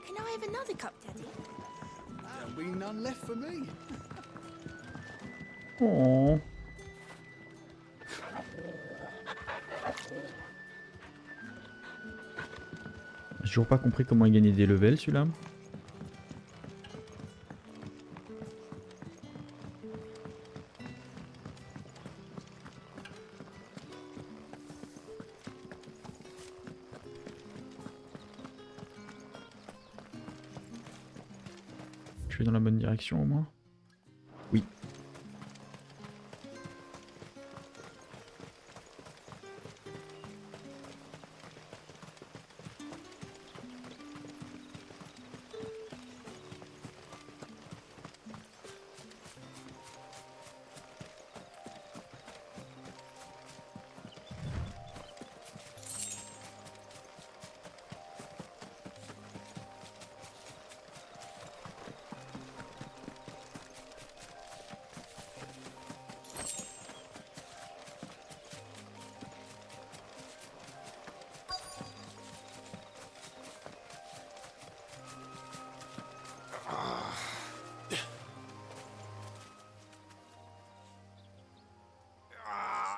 Can I have another cup, Daddy? There'll be none left for me. Oh. J'ai toujours pas compris comment il gagnait des levels celui-là. Je vais dans la bonne direction au moins. Oui.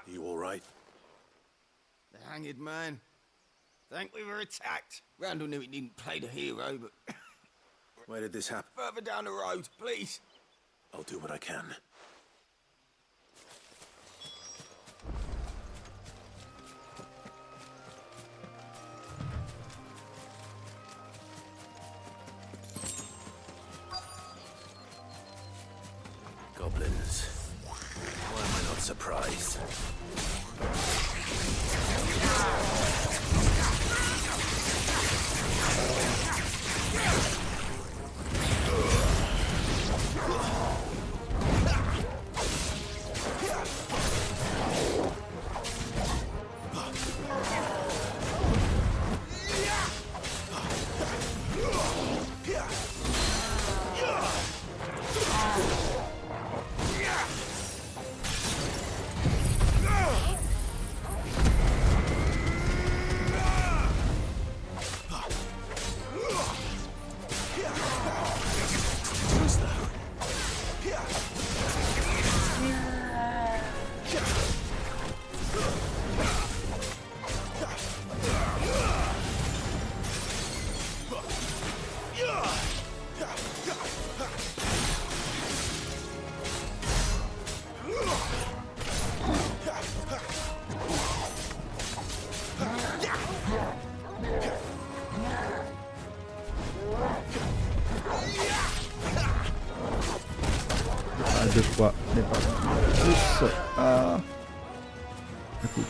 You all right? The hanged man. Think we were attacked. Randall knew he didn't play the hero, but... Where did this happen? Further down the road, please. I'll do what I can. prize. Deux fois, mais pas plus. Ah. Écoute.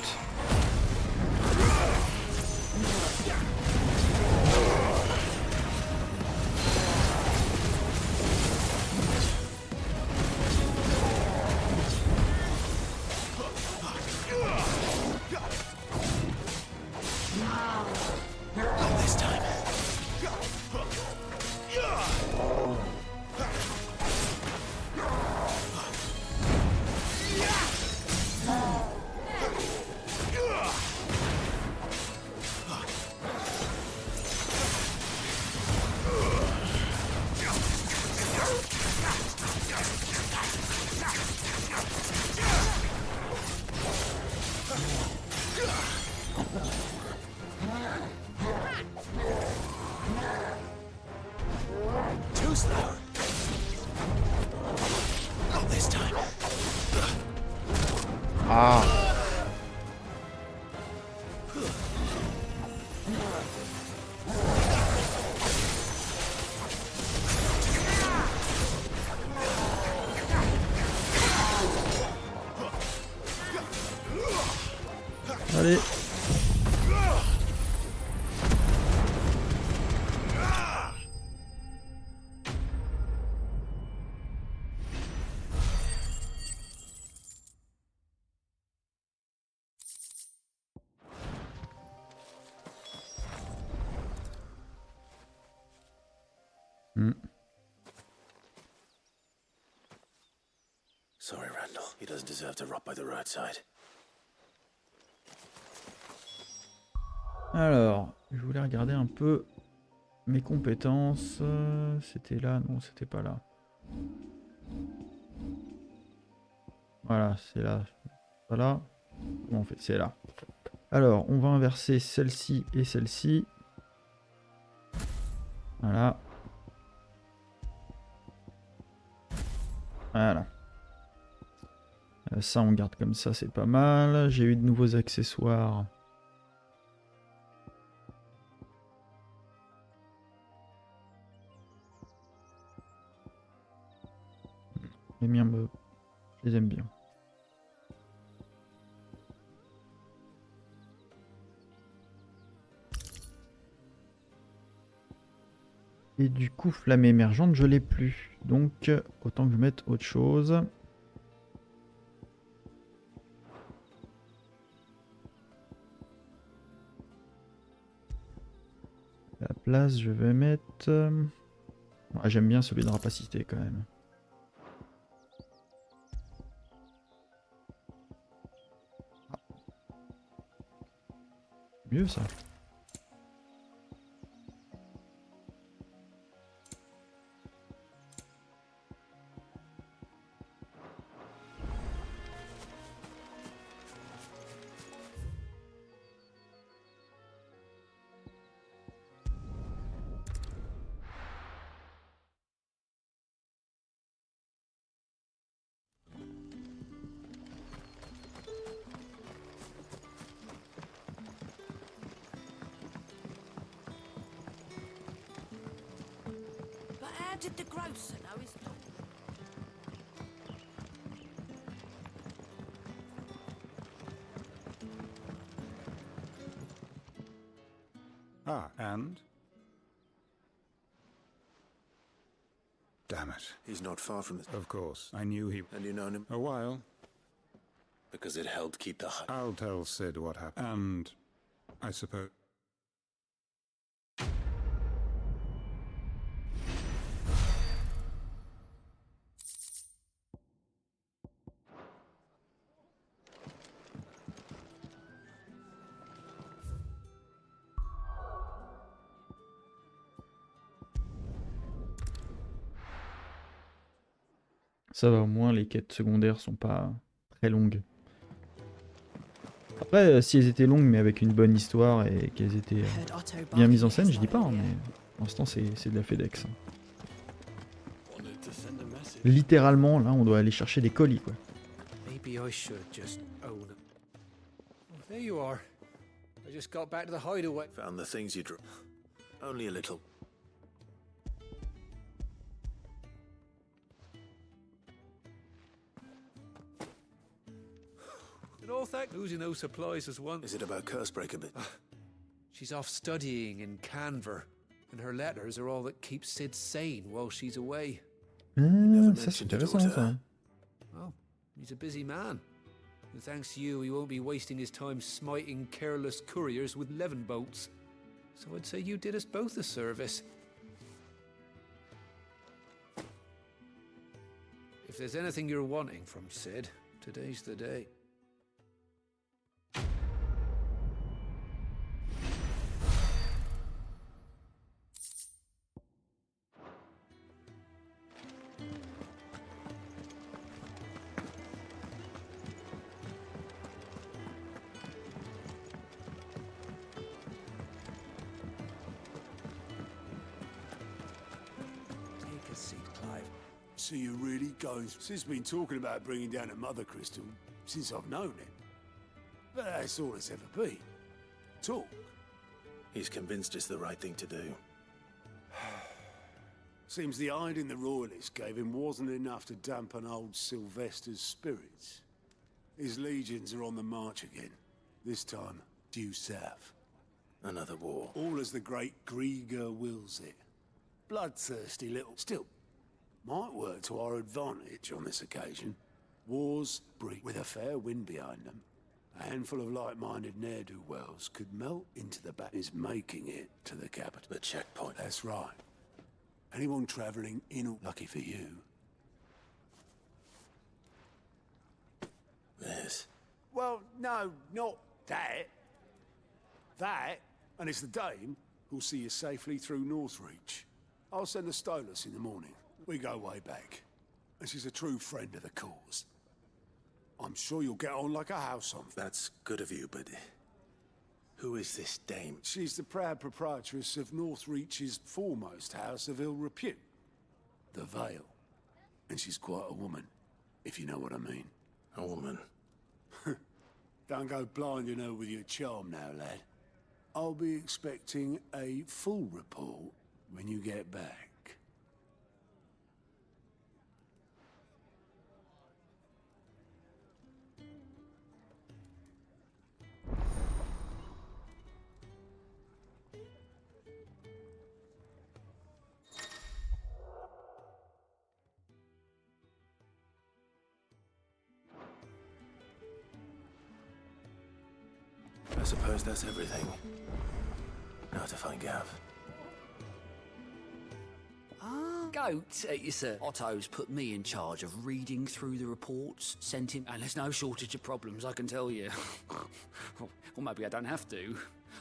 Too slow. Not this time. Ah. Allez. Sorry, Randall. He doesn't deserve to rot by the roadside. Alors, je voulais regarder un peu mes compétences. C'était là, non, c'était pas là. Voilà, c'est là. Voilà. Comment on fait? C'est là. Alors, on va inverser celle-ci et celle-ci. Voilà. Voilà. Ça, on garde comme ça, c'est pas mal. J'ai eu de nouveaux accessoires. Les miens, je les aime bien. Et du coup, flamme émergente, je l'ai plus. Donc, autant que je mette autre chose. La place, je vais mettre... Ouais, j'aime bien celui de rapacité quand même. Mieux ça. How did the grocer know his dog? Ah, and? Damn it. He's not far from this. Of course. I knew he... And you known him? A while. Because it helped keep the... I'll tell Sid what happened. And... I suppose... Ça va, au moins les quêtes secondaires sont pas très longues. Après, si elles étaient longues mais avec une bonne histoire et qu'elles étaient bien mises en scène, je dis pas, hein, mais pour l'instant c'est de la FedEx. Hein. Littéralement, là on doit aller chercher des colis quoi. Maybe I should just own it. Oh, there you are. I just got back to the hideaway. Found the things you drew. Only a little. All thank losing those supplies as one. Is it about Cursebreaker bit? She's off studying in Canver, and her letters are all that keeps Sid sane while she's away. Ça c'est intéressant ça. Oh, he's a busy man. And thanks to you, he won't be wasting his time smiting careless couriers with levin bolts. So I'd say you did us both a service. If there's anything you're wanting from Sid, today's the day. So you're really going... Sid's been talking about bringing down a mother crystal since I've known him. But that's all it's ever been. Talk. He's convinced it's the right thing to do. Seems the hiding the royalists gave him wasn't enough to dampen old Sylvester's spirits. His legions are on the march again. This time, due south. Another war. All as the great Grieger wills it. Bloodthirsty little... Still, might work to our advantage on this occasion. Wars breed with a fair wind behind them. A handful of like-minded ne'er-do-wells could melt into the is making it to the capital. The checkpoint. That's right. Anyone travelling in, lucky for you. This? Well, no, not that. That, and it's the dame who'll see you safely through Northreach. I'll send the Stolas in the morning. We go way back. And she's a true friend of the cause. I'm sure you'll get on like a house on. That's good of you, but... Who is this dame? She's the proud proprietress of Northreach's foremost house of ill repute. The Vale. And she's quite a woman, if you know what I mean. A woman? Don't go blinding her with your charm now, lad. I'll be expecting a full report when you get back. I suppose that's everything. Now to find Gav. Goat, you sir. Otto's put me in charge of reading through the reports, sent him, and there's no shortage of problems, I can tell you. Or maybe I don't have to.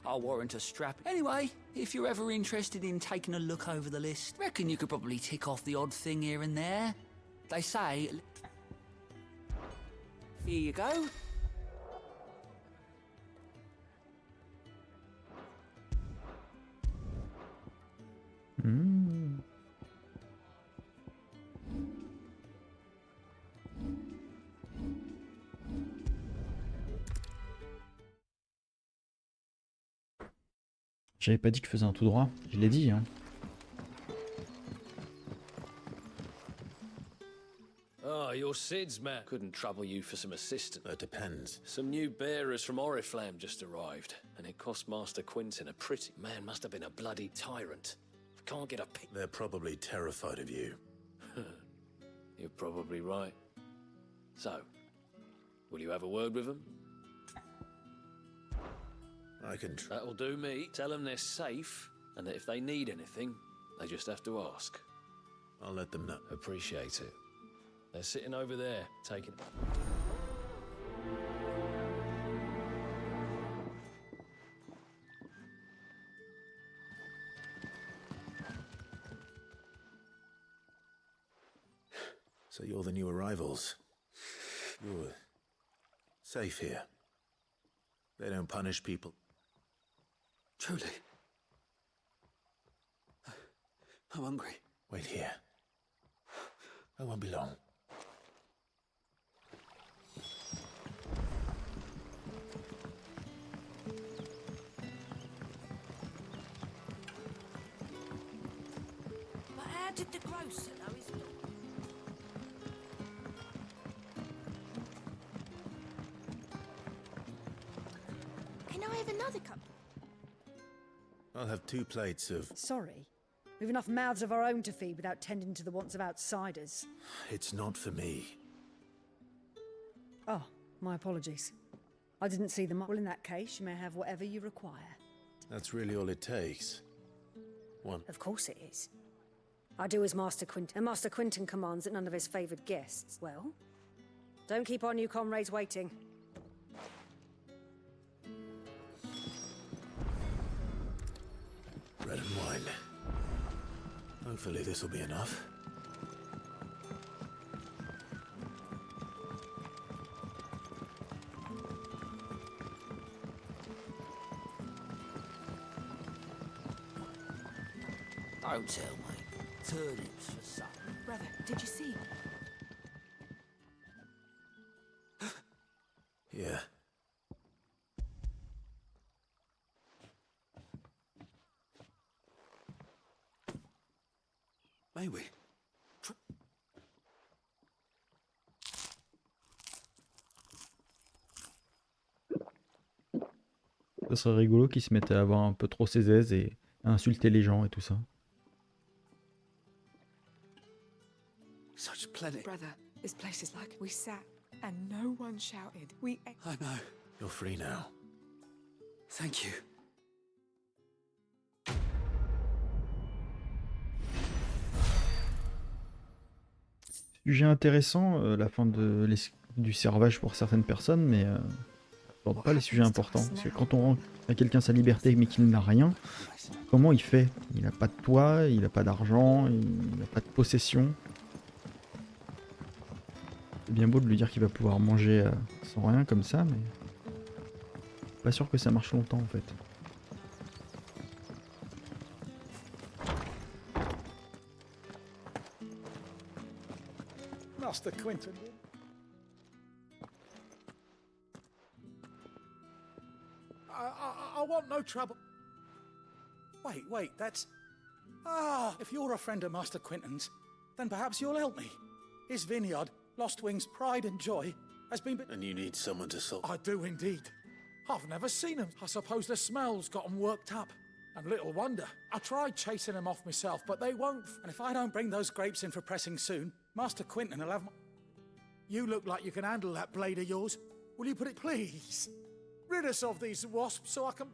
I'll warrant a strap. Anyway, if you're ever interested in taking a look over the list, reckon you could probably tick off the odd thing here and there. They say... Here you go. J'avais pas dit que je faisais un tout droit, je l'ai dit. Hein. Oh, you're Sid's man. Couldn't trouble you for some assistance. That depends. Some new bearers from Oriflamme just arrived, and it cost Master Quinton a pretty... Man must have been a bloody tyrant. Can't get a pick. They're probably terrified of you. You're probably right. So, will you have a word with them? I can That'll do me. Tell them they're safe, and that if they need anything, they just have to ask. I'll let them know. Appreciate it. They're sitting over there, taking... So you're the new arrivals. You're safe here. They don't punish people. Truly. I'm hungry. Wait here. I won't be long. But how did the grocer know his daughter? Can I have another cup? I'll have 2 plates of... Sorry. We've enough mouths of our own to feed without tending to the wants of outsiders. It's not for me. Oh, my apologies. I didn't see them. Well, in that case, you may have whatever you require. That's really all it takes. One. Of course it is. I do as Master Quinton, and Master Quinton commands that none of his favoured guests... Well, don't keep our new comrades waiting. Bread and wine. Hopefully this will be enough. Don't tell me. Turnips for supper. Brother, did you see? Yeah. May we? Ça serait rigolo qu'il se mette à avoir un peu trop ses aises et à insulter les gens et tout ça. Such plenty. Brother, this place is like we sat and no one shouted. We ate. I know. You're free now. Thank you. Sujet intéressant, la fin du servage pour certaines personnes, mais pas les sujets importants. Parce que quand on rend à quelqu'un sa liberté mais qu'il n'a rien, comment il fait? Il n'a pas de toit, il n'a pas d'argent, il n'a pas de possession. C'est bien beau de lui dire qu'il va pouvoir manger sans rien comme ça, mais pas sûr que ça marche longtemps en fait. Master Quinton. I want no trouble. Wait, that's... if you're a friend of Master Quinton's, then perhaps you'll help me. His vineyard, Lost Wing's pride and joy, has been... And you need someone to solve... I do indeed. I've never seen him. I suppose the smell's got him worked up. And little wonder. I tried chasing them off myself, but they won't. And if I don't bring those grapes in for pressing soon, Master Quinton will have... You look like you can handle that blade of yours. Will you put it, please? Rid us of these wasps so I can...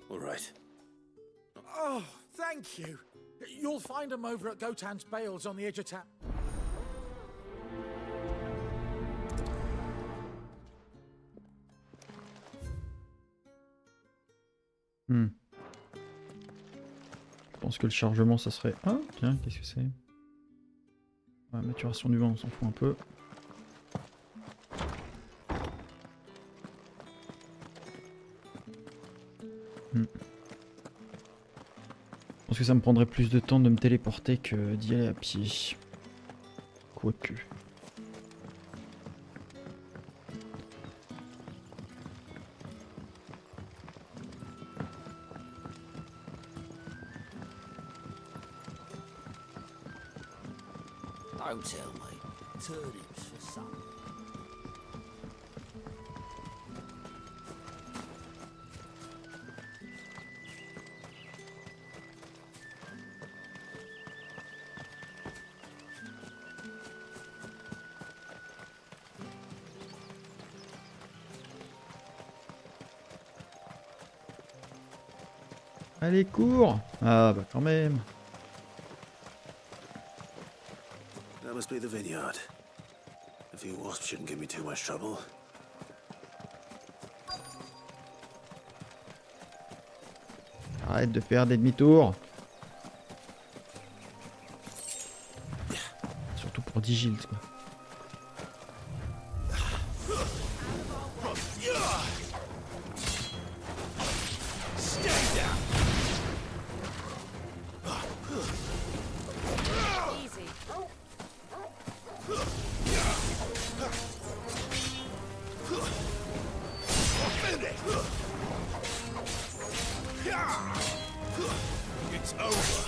All right. Oh, thank you. You'll find them over at Gotan's Bales on the edge of town. Je pense que le chargement ça serait... Ah tiens, qu'est-ce que c'est? Ouais, maturation du vin, on s'en fout un peu. Je pense que ça me prendrait plus de temps de me téléporter que d'y aller à pied. Quoique... Don't tell me. turnips for some. Allez, cours! Ah bah quand même. That must be the vineyard. A few wasps shouldn't give me too much trouble. Arrête de faire des demi-tours. Surtout pour 10 gildes, quoi. It's over.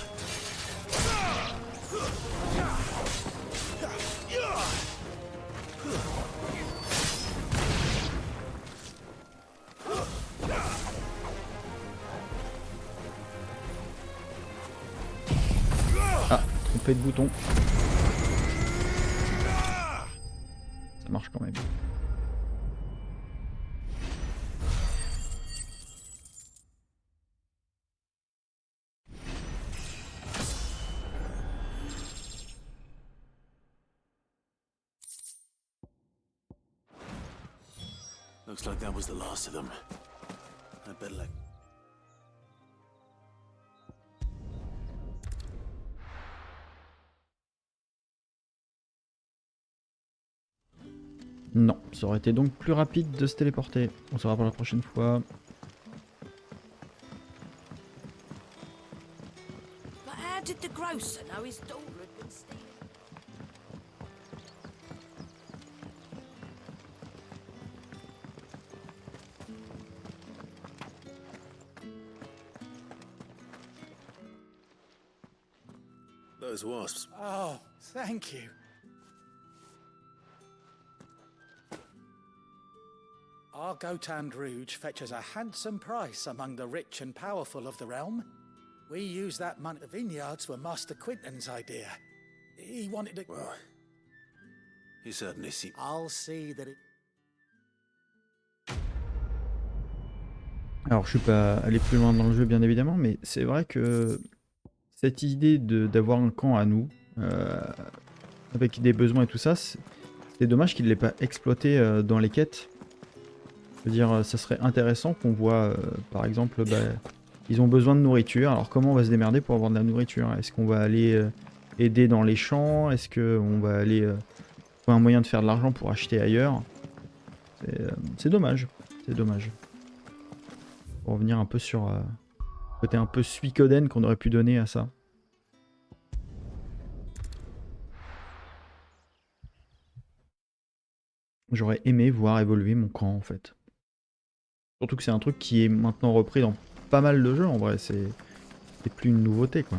Ah, trompé de bouton. Ça marche quand même. Looks like that was the last of them. I'd better like... Non, ça aurait été donc plus rapide de se téléporter. On saura pour la prochaine fois. But how did the grocer know his daughter had been stealing? Those wasps. Oh, thank you. Our Gotand Rouge fetches a handsome price among the rich and powerful of the realm. We use that money. The vineyards were Master Quinton's idea. He wanted to... Well, you certainly see... I'll see that it... Alors je suis pas allé plus loin dans le jeu bien évidemment, mais c'est vrai que cette idée d'avoir un camp à nous, avec des besoins et tout ça, c'est dommage qu'il ne l'ait pas exploité dans les quêtes. Je veux dire, ça serait intéressant qu'on voit, par exemple, bah, ils ont besoin de nourriture, alors comment on va se démerder pour avoir de la nourriture? Est-ce qu'on va aller aider dans les champs? Est-ce qu'on va aller trouver un moyen de faire de l'argent pour acheter ailleurs? C'est dommage, c'est dommage. Pour revenir un peu sur le côté un peu suikoden qu'on aurait pu donner à ça. J'aurais aimé voir évoluer mon camp en fait. Surtout que c'est un truc qui est maintenant repris dans pas mal de jeux en vrai, c'est plus une nouveauté quoi.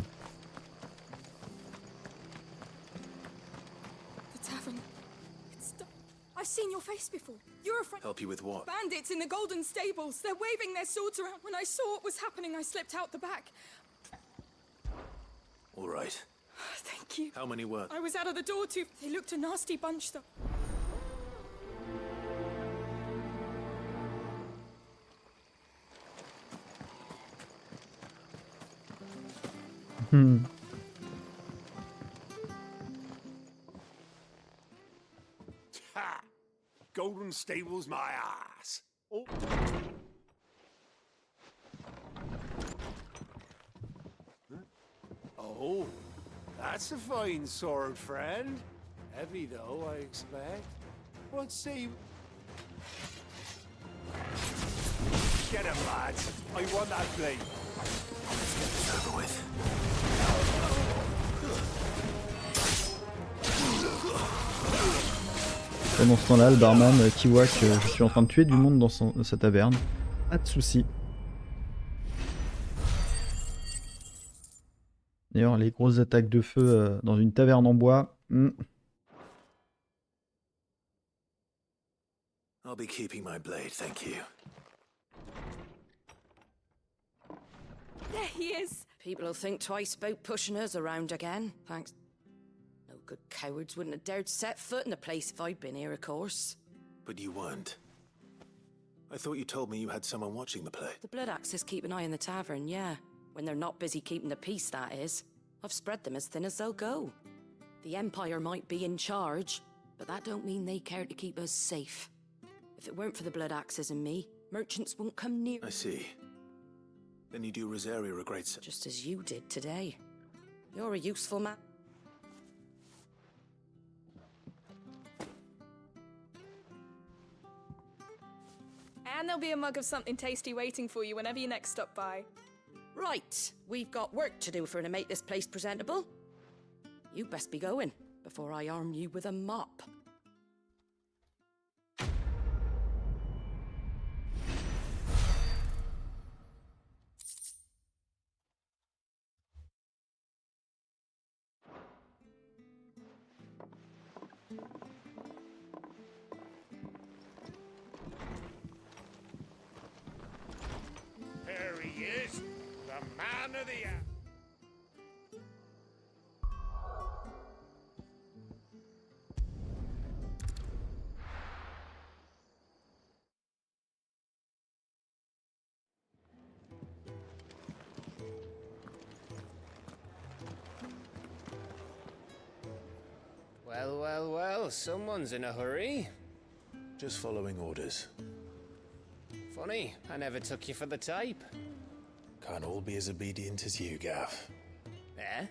The tavern. I've seen your face before. You're a friend. Help you with what? Bandits in the golden stables. They're waving their swords around. When I saw what was happening, I slipped out the back. All right. Thank you. How many were? I was out of the door too. They looked a nasty bunch though. Ha! Golden stables, my ass. Oh. Huh? Oh, that's a fine sword, friend. Heavy though, I expect. Let's see. Get him, lads. I want that blade. Let's get this over with. Pendant ce temps-là, le barman qui voit que je suis en train de tuer du monde dans sa taverne. Pas de soucis. D'ailleurs, les grosses attaques de feu dans une taverne en bois. I'll be keeping my blade, thank you. There he is! People will think twice about pushing us around again, thanks. No good cowards wouldn't have dared set foot in the place if I'd been here, of course. But you weren't. I thought you told me you had someone watching the play. The Blood Axes keep an eye on the tavern, yeah. When they're not busy keeping the peace, that is. I've spread them as thin as they'll go. The Empire might be in charge, but that don't mean they care to keep us safe. If it weren't for the Blood Axes and me, merchants won't come near. I see. Then you do Rosaria a great just as you did today. You're a useful man. And there'll be a mug of something tasty waiting for you whenever you next stop by. Right, we've got work to do for to make this place presentable. You best be going before I arm you with a mop. There he is, the man of the hour. Well, well, well, someone's in a hurry. Just following orders. Funny, I never took you for the type. Can't all be as obedient as you, Gav. Eh?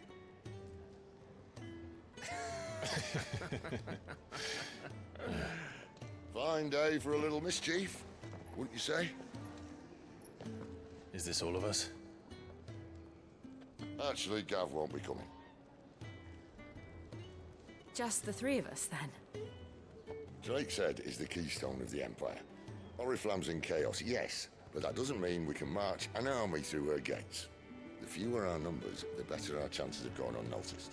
Fine day for a little mischief, wouldn't you say? Is this all of us? Actually, Gav won't be coming. Just the three of us, then? Drake's Head is the keystone of the Empire. Oriflamme's in chaos, yes, but that doesn't mean we can march an army through her gates. The fewer our numbers, the better our chances of going unnoticed.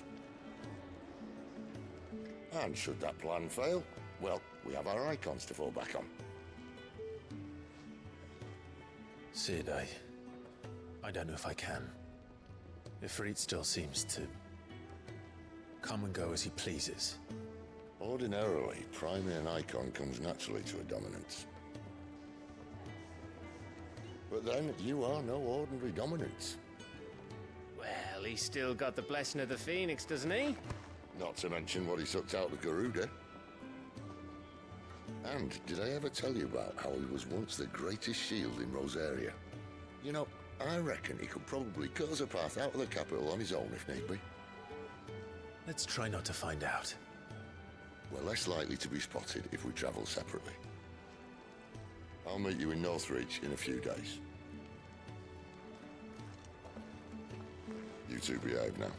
And should that plan fail, well, we have our icons to fall back on. Sid, I don't know if I can. Ifrit still seems to come and go as he pleases. Ordinarily, priming an icon comes naturally to a dominance. But then, you are no ordinary dominance. Well, he's still got the blessing of the Phoenix, doesn't he? Not to mention what he sucked out of Garuda. And did I ever tell you about how he was once the greatest shield in Rosaria? You know, I reckon he could probably cut us a path out of the capital on his own if need be. Let's try not to find out. We're less likely to be spotted if we travel separately. I'll meet you in Northreach in a few days. You two behave now.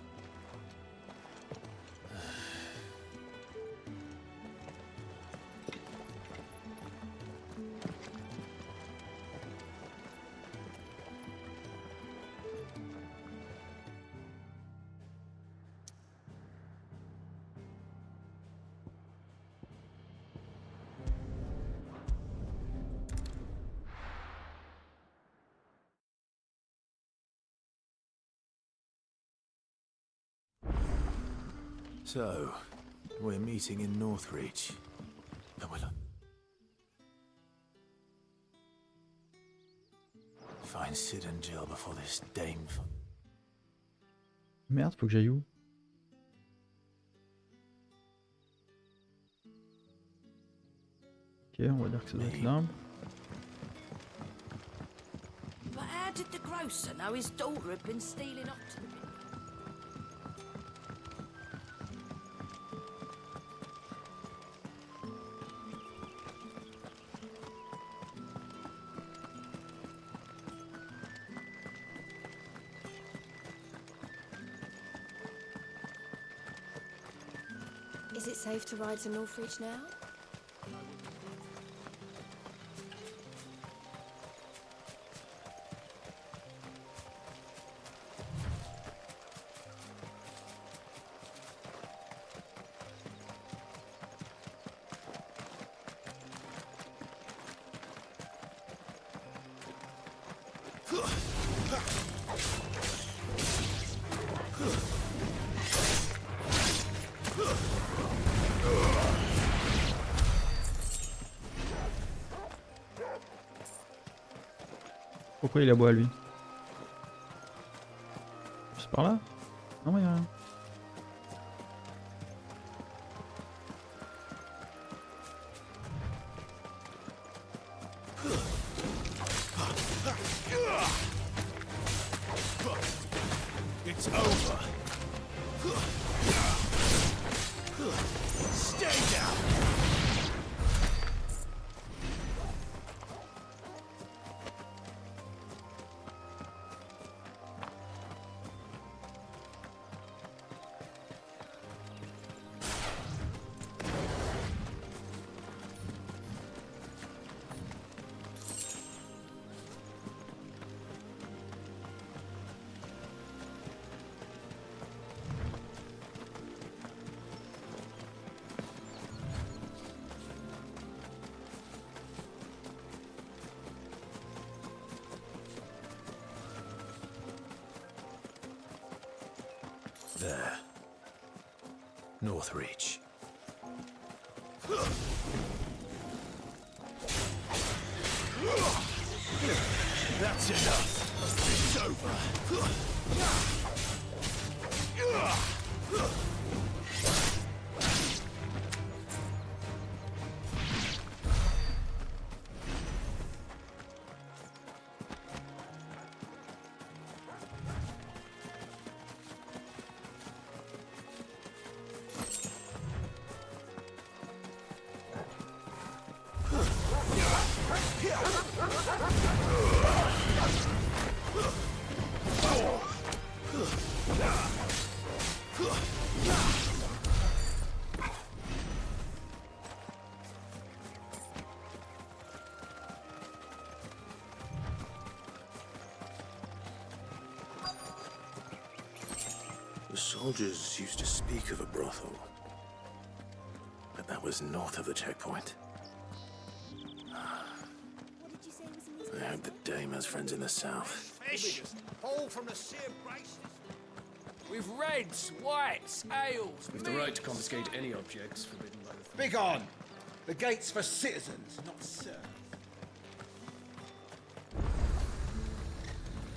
So, we're meeting in Northreach. Oh, well, find Sid and Jill before this dame... Merde, faut que j'aille où? Ok, on va dire que ça doit être là. But how did the grocer know his daughter had been stealing up to the... Is it safe to ride to Northreach now? Pourquoi il aboie lui? C'est par là? Non, mais y'a rien. It's over. Stay down. There. North Reach. That's enough. It's over. The soldiers used to speak of a brothel, but that was north of the checkpoint. I hope the dame has friends in the south. Fish! All from the sea of grace. With reds, whites, ales, We've the right to confiscate any objects forbidden by the... Begone! The gate's for citizens, not serfs.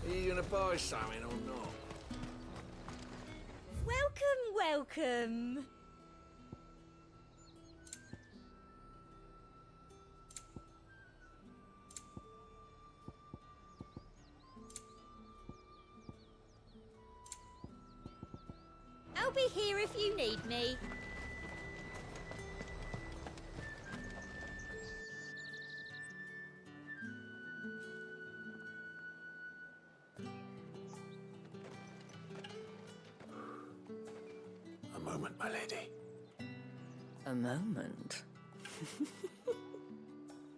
Are you gonna buy something or not? Welcome. I'll be here if you need me. A moment, my lady. A moment?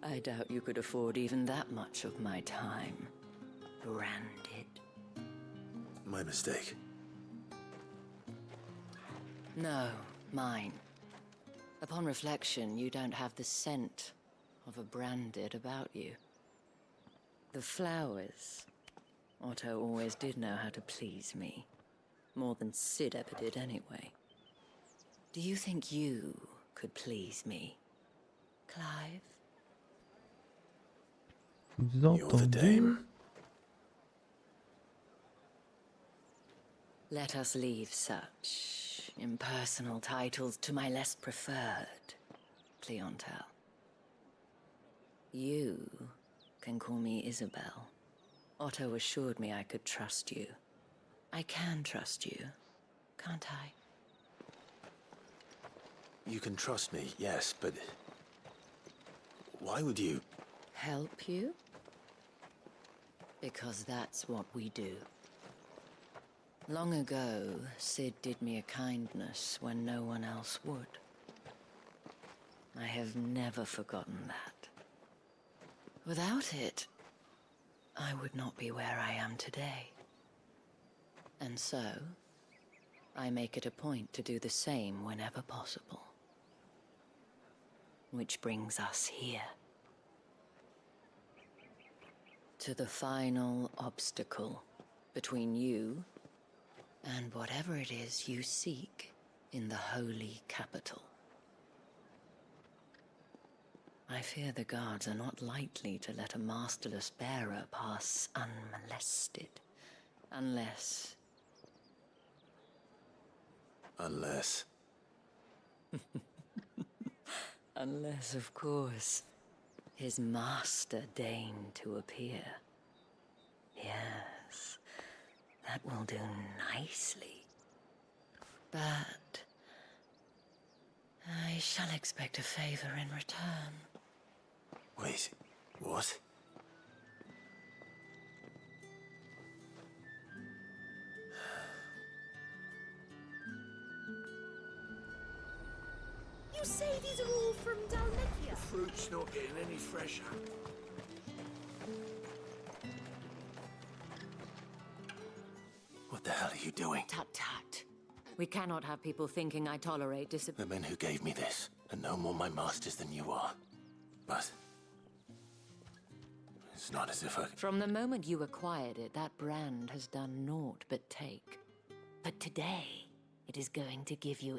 I doubt you could afford even that much of my time. Branded. My mistake. No, mine. Upon reflection, you don't have the scent of a branded about you. The flowers. Otto always did know how to please me. More than Sid ever did anyway. Do you think you could please me, Clive? You're the dame. Let us leave such impersonal titles to my less preferred clientele. You can call me Isabel. Otto assured me I could trust you. I can trust you, can't I? You can trust me, yes, but... why would you... Help you? Because that's what we do. Long ago, Sid did me a kindness when no one else would. I have never forgotten that. Without it, I would not be where I am today. And so, I make it a point to do the same whenever possible. Which brings us here. to the final obstacle between you and whatever it is you seek in the holy capital. I fear the guards are not likely to let a masterless bearer pass unmolested. Unless... Unless... Unless, of course, his master deigned to appear. Yes, that will do nicely. But... I shall expect a favor in return. Wait, what? You say these are all from Dalmekia? The fruit's not getting any fresher. What the hell are you doing? Tut-tut. We cannot have people thinking I tolerate The men who gave me this are no more my masters than you are. But... it's not as if I... From the moment you acquired it, that brand has done naught but take. But today, it is going to give you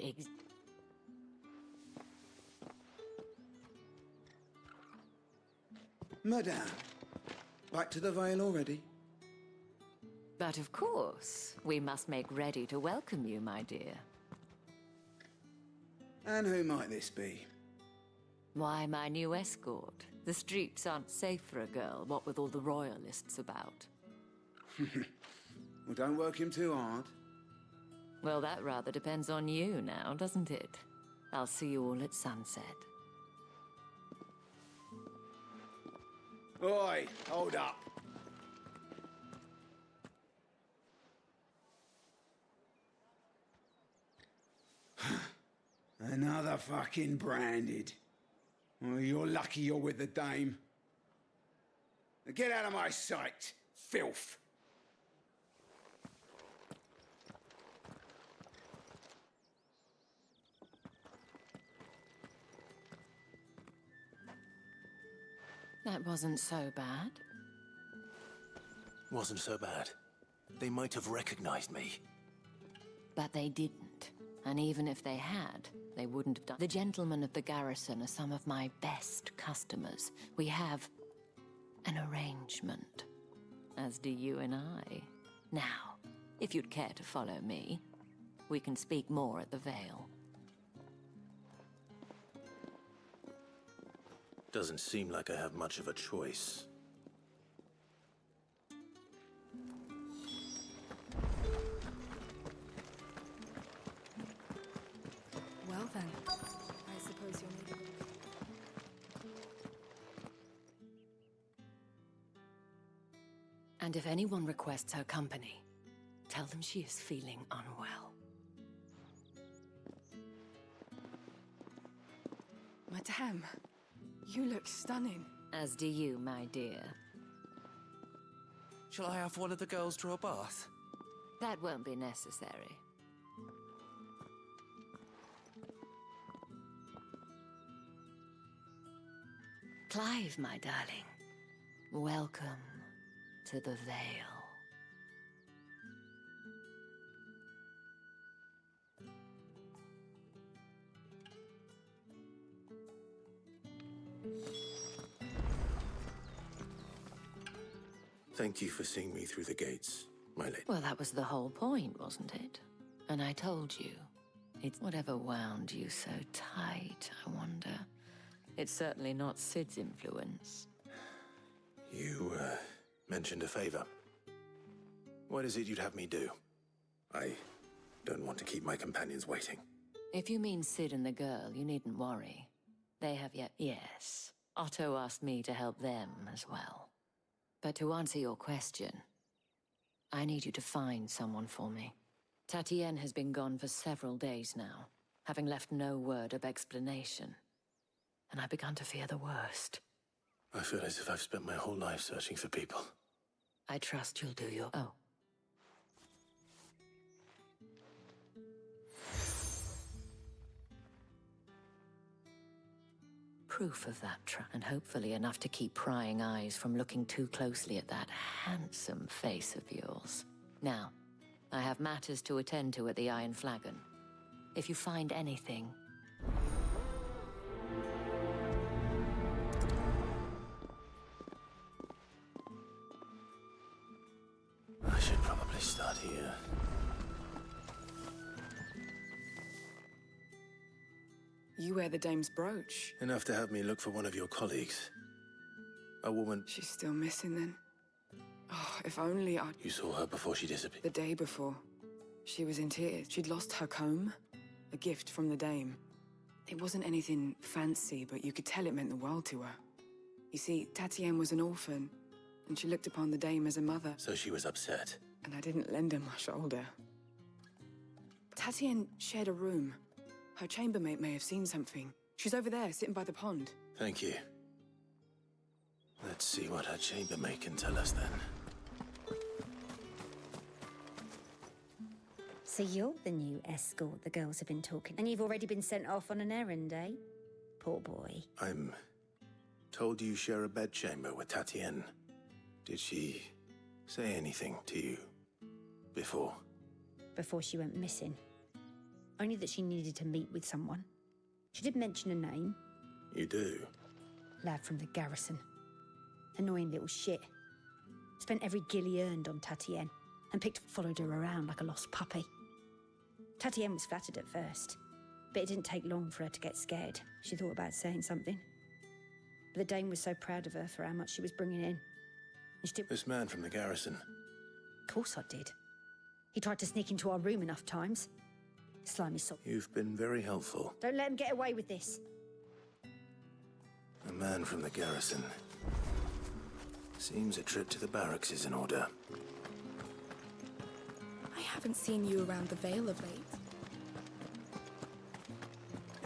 Madame, back to the Vale already? But of course, we must make ready to welcome you, my dear. And who might this be? Why, my new escort. The streets aren't safe for a girl, what with all the royalists about. Well, don't work him too hard. Well, that rather depends on you now, doesn't it? I'll see you all at sunset. Oi, hold up. Another fucking branded. Well, you're lucky you're with the dame. Now get out of my sight, filth. That wasn't so bad. Wasn't so bad. They might have recognized me. But they didn't. And even if they had, they wouldn't have done. The gentlemen of the garrison are some of my best customers. We have an arrangement, as do you and I. Now, if you'd care to follow me, we can speak more at the Vale. Doesn't seem like I have much of a choice. Well then, I suppose you'll need it. And if anyone requests her company, tell them she is feeling unwell. Madame, you look stunning. As do you, my dear. Shall I have one of the girls draw a bath? That won't be necessary. Clive, my darling. Welcome to the Vale. Thank you for seeing me through the gates, my lady. Well, that was the whole point, wasn't it? And I told you. It's whatever wound you so tight, I wonder. It's certainly not Sid's influence. You, mentioned a favor. What is it you'd have me do? I don't want to keep my companions waiting. If you mean Sid and the girl, you needn't worry. They have yet... Yes. Otto asked me to help them as well. But to answer your question, I need you to find someone for me. Tatienne has been gone for several days now, having left no word of explanation. And I've begun to fear the worst. I feel as if I've spent my whole life searching for people. I trust you'll do your... Oh. proof of that and hopefully enough to keep prying eyes from looking too closely at that handsome face of yours. Now, I have matters to attend to at the Iron Flagon. If you find anything... I should probably start here. You wear the dame's brooch. Enough to have me look for one of your colleagues. A woman... She's still missing then. Oh, if only I'd... You saw her before she disappeared? The day before. She was in tears. She'd lost her comb. A gift from the dame. It wasn't anything fancy, but you could tell it meant the world to her. You see, Tatienne was an orphan, and she looked upon the dame as a mother. So she was upset. And I didn't lend her my shoulder. Tatienne shared a room. Her chambermaid may have seen something. She's over there, sitting by the pond. Thank you. Let's see what her chambermaid can tell us then. So you're the new escort the girls have been talking, and you've already been sent off on an errand, eh? Poor boy. I'm told you share a bedchamber with Tatienne. Did she say anything to you before? Before she went missing. Only that she needed to meet with someone. She did mention a name. You do? Lad from the garrison. Annoying little shit. Spent every guil he earned on Tatienne, and followed her around like a lost puppy. Tatienne was flattered at first, but it didn't take long for her to get scared. She thought about saying something. But the dame was so proud of her for how much she was bringing in. And she did... This man from the garrison? Of course I did. He tried to sneak into our room enough times. Slimy sod. You've been very helpful. Don't let him get away with this. A man from the garrison. Seems a trip to the barracks is in order. I haven't seen you around the Vale of late.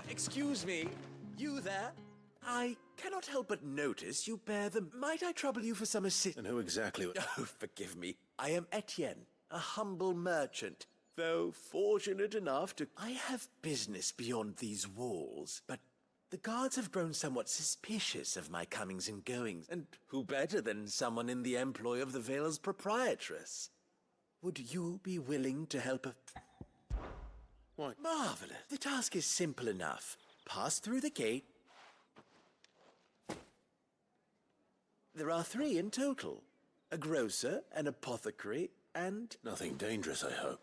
Excuse me, you there? I cannot help but notice you bear the... Might I trouble you for some assistance? And who exactly... Oh, forgive me. I am Etienne, a humble merchant. Though fortunate enough to... I have business beyond these walls, but the guards have grown somewhat suspicious of my comings and goings, and who better than someone in the employ of the Vale's proprietress? Would you be willing to help a... What? Marvelous. The task is simple enough. Pass through the gate. There are 3 in total. A grocer, an apothecary, and... Nothing dangerous, I hope.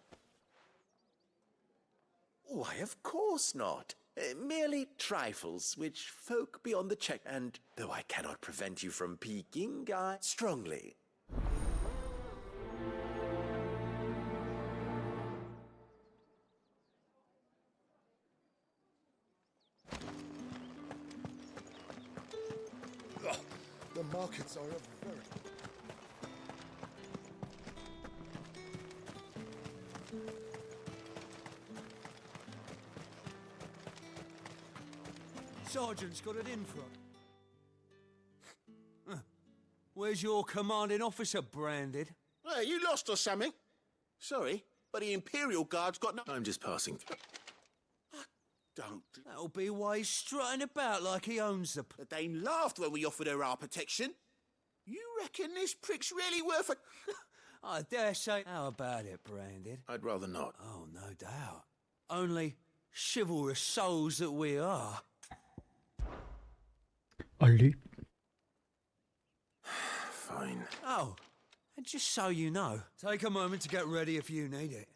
Why, of course not. Merely trifles, which folk beyond the check... And, though I cannot prevent you from peeking, I strongly... The markets are a very... Sergeant's got it in for him. Where's your commanding officer branded? Hey, you lost or something? Sorry, but the Imperial Guard's got no... I'm just passing through. Don't. That'll be why he's strutting about like he owns the... The Dane laughed when we offered her our protection. You reckon this prick's really worth a... I dare say... How about it, Branded? I'd rather not. Oh, no doubt. Only chivalrous souls that we are. Allez. Fine. Oh, and just so you know, take a moment to get ready if you need it.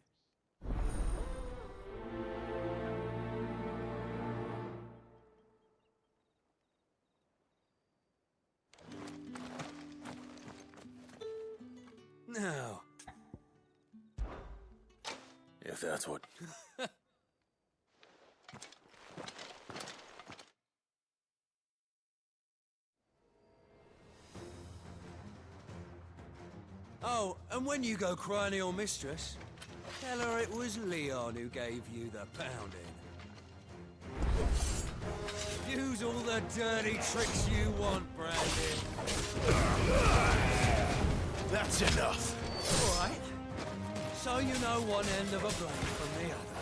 Now. If that's what... Oh, and when you go crying to your mistress, tell her it was Leon who gave you the pounding. Use all the dirty tricks you want, Brandon. That's enough. All right. So you know one end of a blade from the other.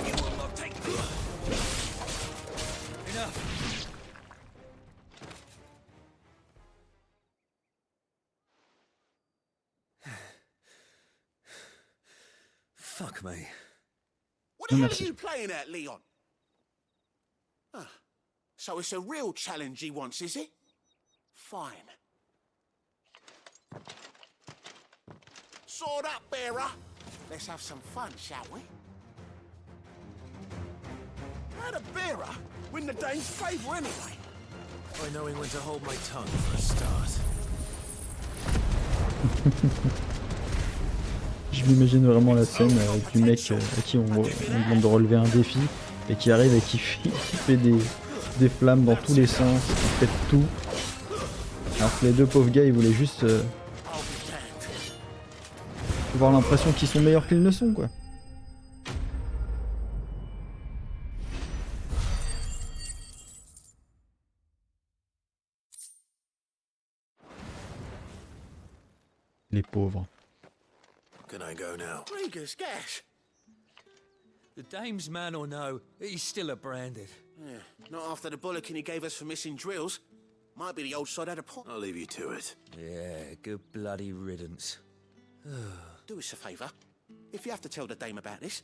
You will not take this. Fuck me. What the hell are merci. you playing at, Leon? Ah, so it's a real challenge he wants, is it? Fine. Sword up, bearer. Let's have some fun, shall we? How'd a bearer win the Dane's favour anyway? By knowing when to hold my tongue for a start. Je m'imagine vraiment la scène du mec à qui on demande de relever un défi et qui arrive et qui fait des flammes dans tous les sens, qui fait tout. Alors que les deux pauvres gars ils voulaient juste avoir l'impression qu'ils sont meilleurs qu'ils ne sont quoi. Les pauvres. Can I go now? Rieger's gas. The dame's man or no, he's still a branded. Yeah, not after the bullocking he gave us for missing drills. Might be the old sod had a pot. I'll leave you to it. Yeah, good bloody riddance. Do us a favour. If you have to tell the dame about this.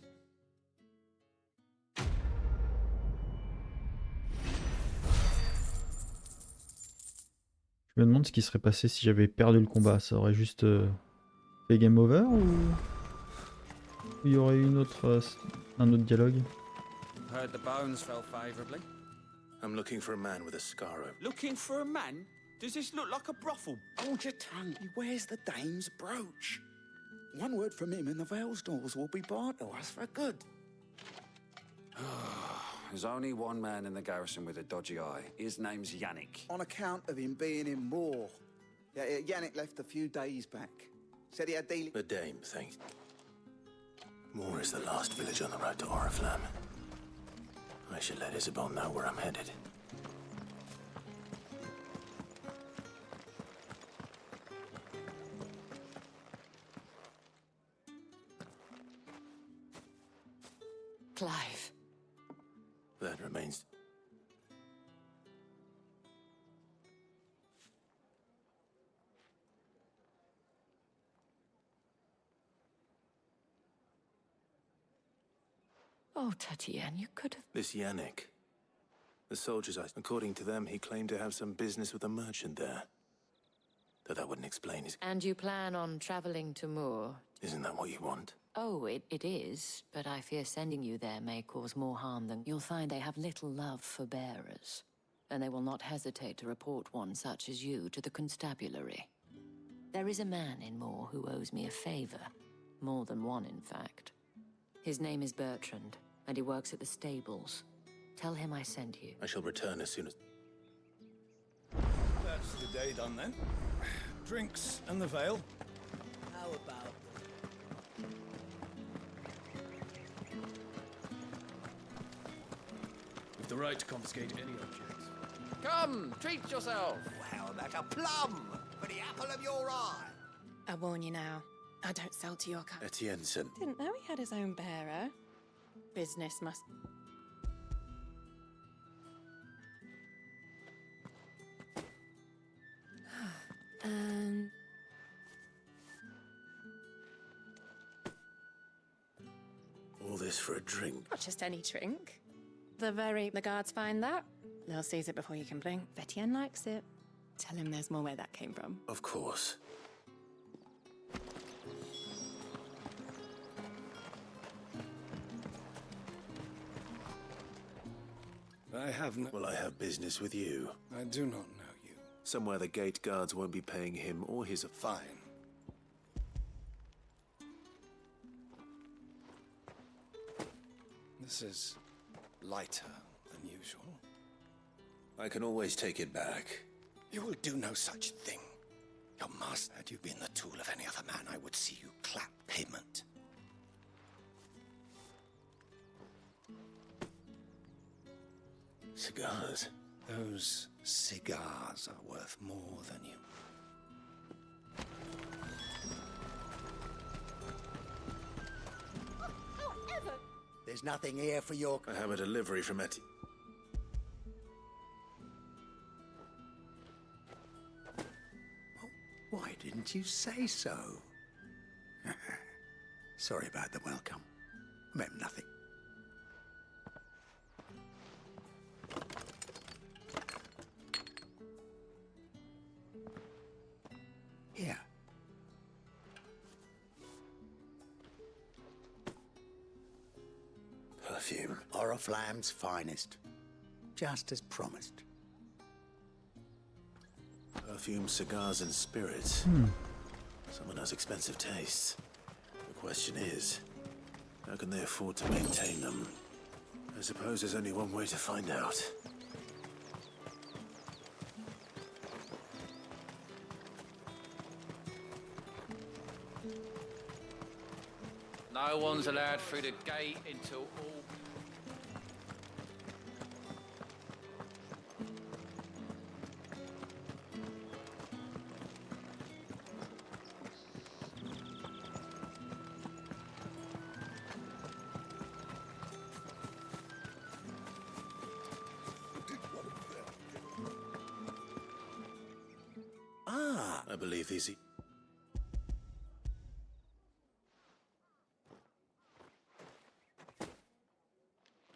Je me demande ce qui serait passé si j'avais perdu le combat. Ça aurait juste fait game over ou il y aurait eu un autre dialogue? Heard the bones fell favorably. I'm looking for a man with a scar over. Looking for a man? Does this look like a brothel? Hold your tongue. He wears the dame's brooch. One word from him and the Vale's doors will be barred to us for good. There's only one man in the garrison with a dodgy eye. His name's Yannick. On account of him being in Moor. Yeah, Yannick left a few days back. Said he had dealing... The dame, thanks. Moor is the last village on the road to Oriflamme. I should let Isabel know where I'm headed. Clive. That remains... Oh, Tatienne, you could have... This Yannick. The soldiers, according to them, he claimed to have some business with a merchant there. Though that wouldn't explain his... And you plan on traveling to Moor? Isn't that what you want? Oh, it is, but I fear sending you there may cause more harm than... You'll find they have little love for bearers, and they will not hesitate to report one such as you to the constabulary. There is a man in Moor who owes me a favor. More than one, in fact. His name is Bertrand, and he works at the stables. Tell him I sent you. I shall return as soon as... That's the day done then. Drinks and the veil. How about... With the right to confiscate any objects. Come, treat yourself. How about a plum for the apple of your eye? I warn you now. I don't sell to your kind. Etienneson. Didn't know he had his own bearer. Business must... All this for a drink. Not just any drink. The guards find that. They'll seize it before you can blink. Etienne likes it. Tell him there's more where that came from. Of course. I have no... Well, I have business with you. I do not know you. Somewhere the gate guards won't be paying him or his... Fine. This is lighter than usual. I can always take it back. You will do no such thing. Your master, had you been the tool of any other man, I would see you clap payment. Cigars? Those cigars are worth more than you. There's nothing here for your... I have a delivery from Etienne. Why didn't you say so? Sorry about the welcome. Meant nothing. Here. Perfume. Oriflamme's finest. Just as promised. Perfume, cigars, and spirits. Someone has expensive tastes. The question is, how can they afford to maintain them? I suppose there's only one way to find out. No one's allowed through the gate until all... I believe these...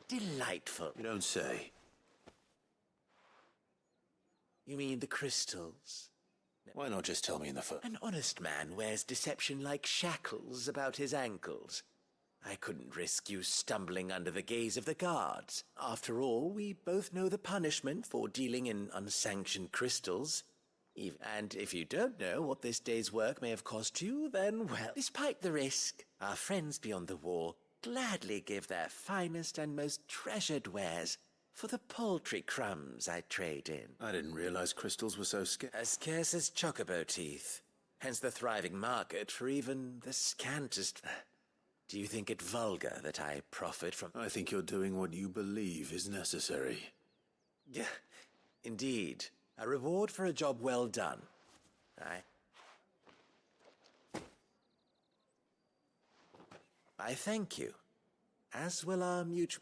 Delightful. You don't say. You mean the crystals? Why not just tell me in the first... An honest man wears deception like shackles about his ankles. I couldn't risk you stumbling under the gaze of the guards. After all, we both know the punishment for dealing in unsanctioned crystals. And if you don't know what this day's work may have cost you, then, well, despite the risk, our friends beyond the wall gladly give their finest and most treasured wares for the paltry crumbs I trade in. I didn't realize crystals were so scarce. As scarce as chocobo teeth. Hence the thriving market for even the scantest... Do you think it vulgar that I profit from... I think you're doing what you believe is necessary. Yeah, indeed. A reward for a job well done. I thank you. As will our mutual...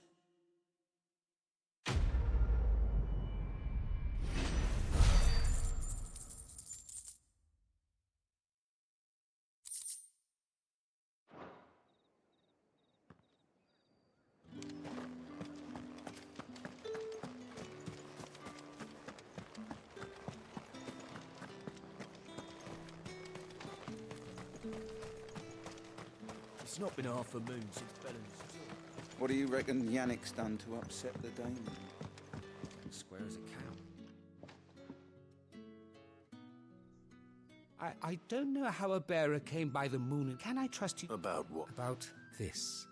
It's not been half a moon since Belen's. What do you reckon Yannick's done to upset the dame? Square as a cow. I don't know how a bearer came by the moon, and can I trust you? About what? About this.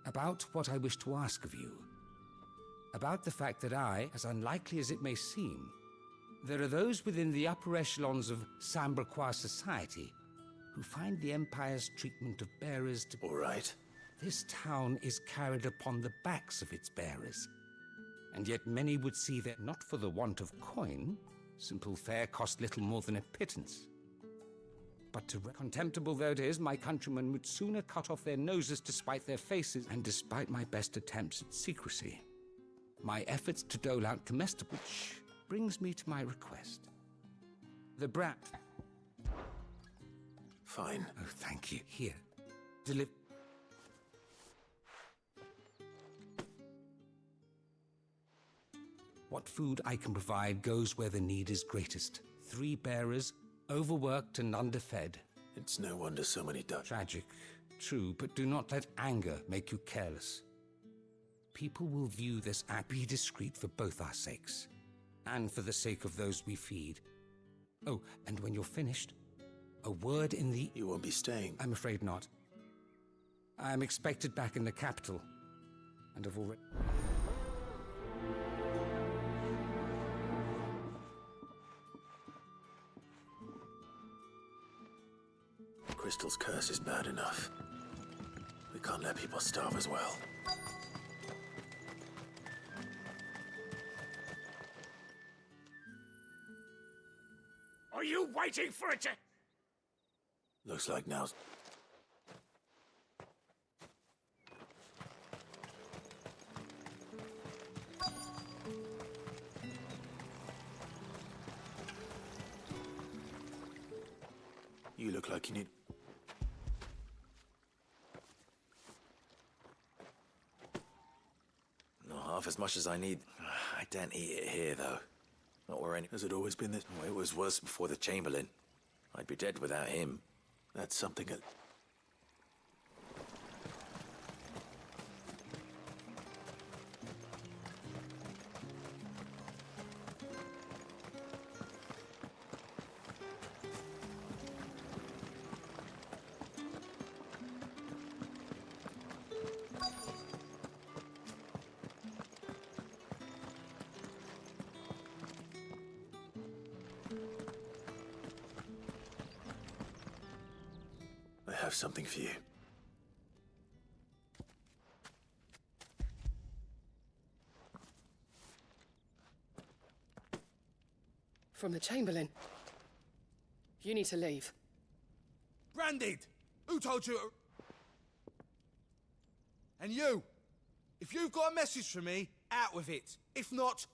About what I wish to ask of you. About the fact that I, as unlikely as it may seem, there are those within the upper echelons of Samberquois society who find the Empire's treatment of bearers to... All right. This town is carried upon the backs of its bearers, and yet many would see that not for the want of coin, simple fare cost little more than a pittance. But contemptible though it is, my countrymen would sooner cut off their noses to spite their faces, and despite my best attempts at secrecy, my efforts to dole out comestibles, which brings me to my request. The brat... Fine. Oh, thank you. Here. Deliver... What food I can provide goes where the need is greatest. 3 bearers, overworked and underfed. It's no wonder so many die. Tragic, true, but do not let anger make you careless. People will view this act. Be discreet for both our sakes, and for the sake of those we feed. Oh, and when you're finished, a word in the... You won't be staying. I'm afraid not. I'm expected back in the capital, and have already... Crystal's curse is bad enough. We can't let people starve as well. Are you waiting for it to... Looks like now's... You look like you need... half as much as I need. I don't eat it here, though. Not where any... Has it always been this? Oh, it was worse before the Chamberlain. I'd be dead without him. That's something... I have something for you. From the Chamberlain. You need to leave. Branded! Who told you? And you! If you've got a message for me, out with it. If not...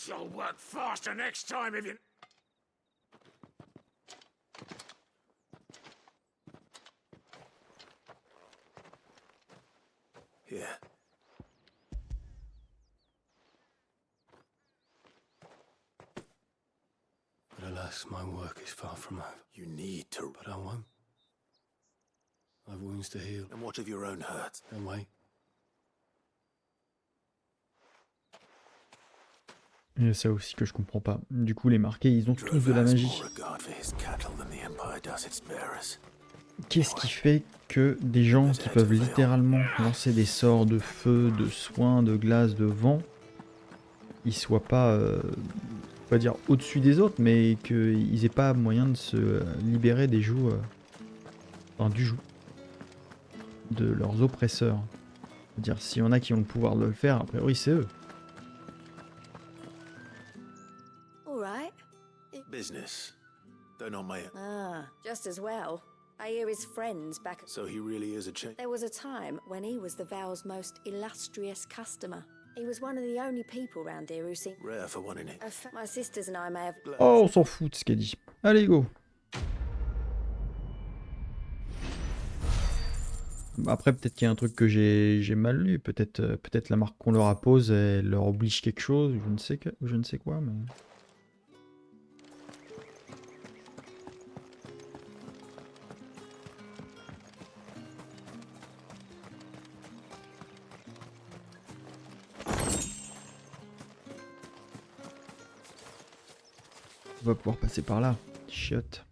You'll work faster next time if you... Here. But alas, my work is far from over. You need to... But I won't. I've wounds to heal. And what of your own hurt? Then wait. Il y a ça aussi que je comprends pas. Du coup, les marqués, ils ont tous de la magie. Qu'est-ce qui fait que des gens qui peuvent littéralement lancer des sorts de feu, de soin, de glace, de vent, ils soient pas, on va dire au-dessus des autres, mais qu'ils aient pas moyen de se libérer des jougs, du joug, de leurs oppresseurs. C'est-à-dire, s'il y en a qui ont le pouvoir de le faire, a priori c'est eux. Business. Though not my... Ah, just as well. I hear his friends back... So he really is a chain? There was a time when he was the Vale's most illustrious customer. He was one of the only people round here who seemed... Rare for one, innit? My sisters and I may have... Oh, on s'en fout de ce qu'elle dit. Allez, go. Après, peut-être qu'il y a un truc que j'ai mal lu. Peut-être la marque qu'on leur appose, elle leur oblige quelque chose, je ne sais quoi, mais... On va pouvoir passer par là. Chiotte.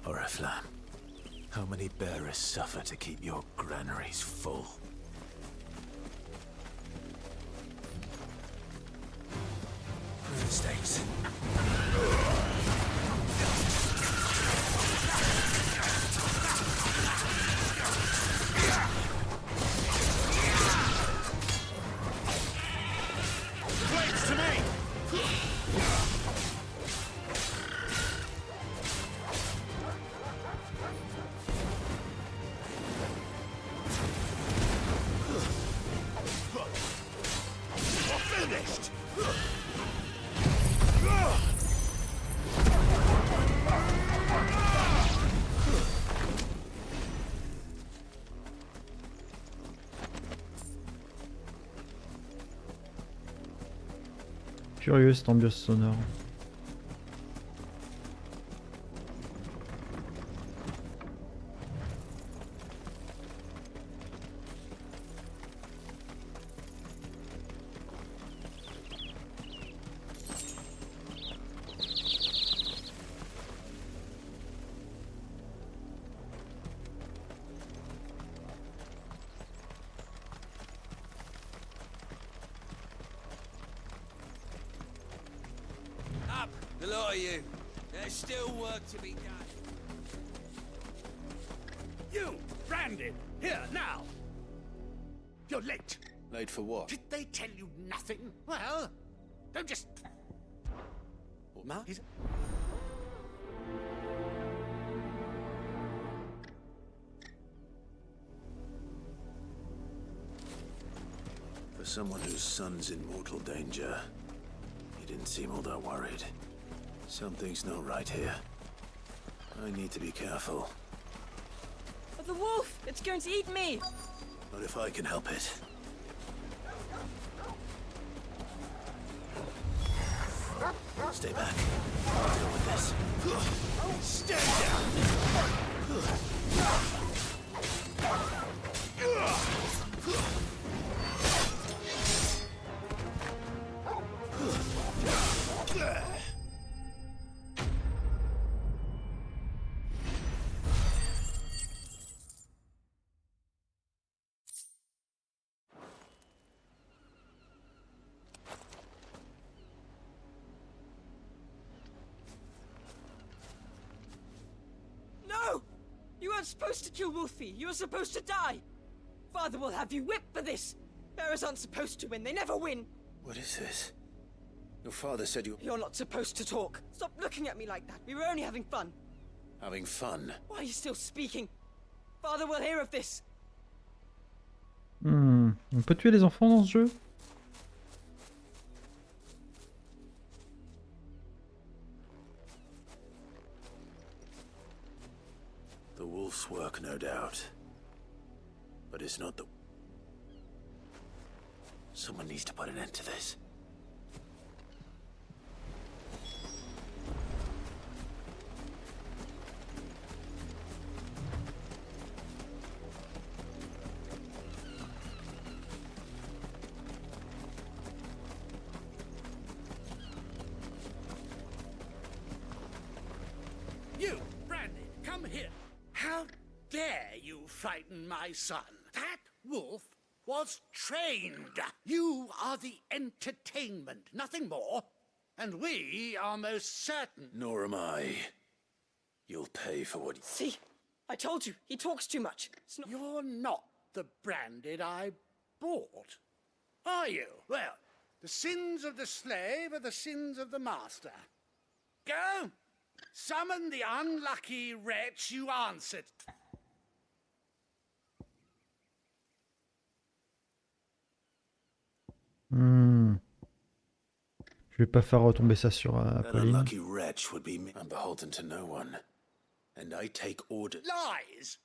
Oriflamme, how many bearers suffer to keep your granaries full? Mistakes. Curieux cette ambiance sonore. The lot of you. There's still work to be done. You, Brandon, here, now! You're late. Late for what? Did they tell you nothing? Well, don't just... Ma? For someone whose son's in mortal danger, he didn't seem all that worried. Something's not right here. I need to be careful. But the wolf! It's going to eat me! Not if I can help it. Stay back. I'll deal with this. Stand down! No! You weren't supposed to kill Wolfie. You were supposed to die. Father will have you whipped for this. Bearers aren't supposed to win. They never win. What is this? Your father said you... You're not supposed to talk. Stop looking at me like that. We were only having fun. Having fun? Why are you still speaking? Father will hear of this. On peut tuer les enfants dans ce jeu? The wolf's work, no doubt. But it's not the... Someone needs to put an end to this. You, Brandon, come here. How dare you frighten my son? That wolf was trained. You are the entertainment, nothing more. And we are most certain. Nor am I. You'll pay for what... See? I told you. He talks too much. You're not the Branded I bought, are you? Well, the sins of the slave are the sins of the master. Go! Summon the unlucky wretch you answered. Je vais pas faire retomber ça sur That Pauline. unlucky wretch would be me. I'm beholden to no one. And I take orders. Lies!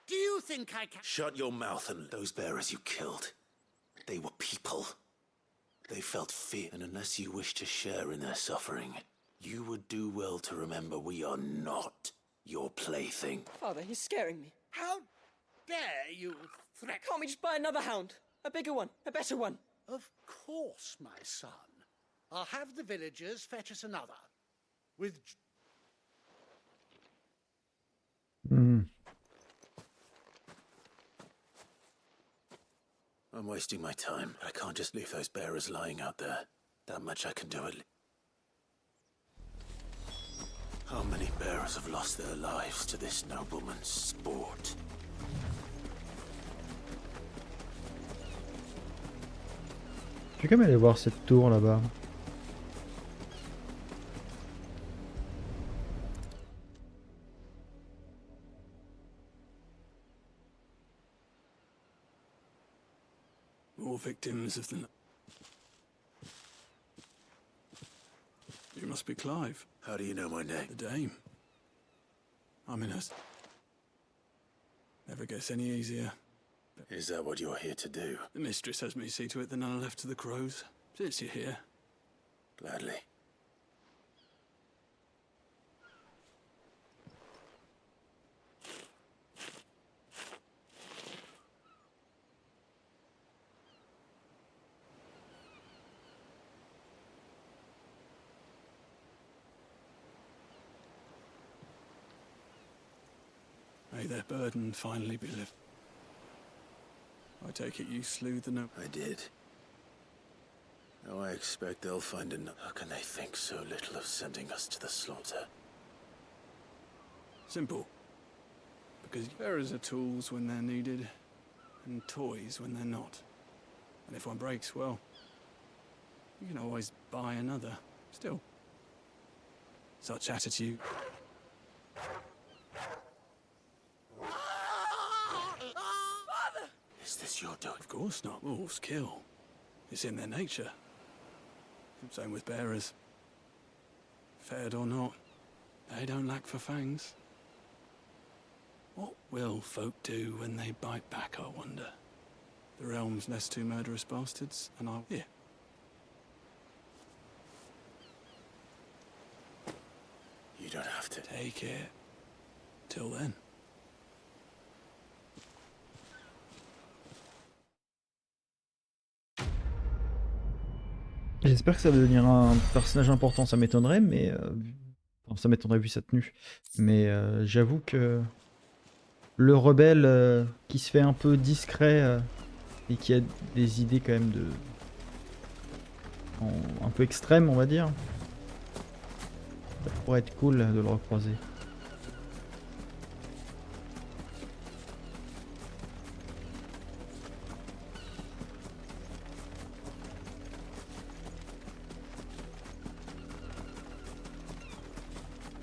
Do you think I can... Shut your mouth and those bearers you killed. They were people. They felt fear, and unless you wish to share in their suffering, you would do well to remember we are not your plaything. Father, he's scaring me. How dare you threaten... Can't we just buy another hound? A bigger one, a better one. Of course, my son. I'll have the villagers fetch us another. With... I'm wasting my time, but I can't just leave those bearers lying out there. That much I can do at least. How many bearers have lost their lives to this nobleman's sport? Je vais quand même aller voir cette tour là-bas. More victims of the... You must be Clive. How do you know my name? The Dame. I'm in her... Never gets any easier. Is that what you're here to do? The mistress has me see to it that none are left to the crows. Since you're here. Gladly. May their burden finally be lifted. I take it you slew the no... I did. Now I expect they'll find enough. How can they think so little of sending us to the slaughter? Simple. Because bearers are tools when they're needed, and toys when they're not. And if one breaks, well, you can always buy another. Still. Such attitude. Is this your doing? Of course not. Wolves kill. It's in their nature. Same with bearers. Fed or not, they don't lack for fangs. What will folk do when they bite back, I wonder? The realm's less two murderous bastards, and I'll... Here. You don't have to. Take it. Till then. J'espère que ça va devenir un personnage important, ça m'étonnerait, mais... Enfin, ça m'étonnerait vu sa tenue. Mais j'avoue que... Le rebelle qui se fait un peu discret et qui a des idées quand même de... un peu extrêmes, on va dire. Ça pourrait être cool de le recroiser.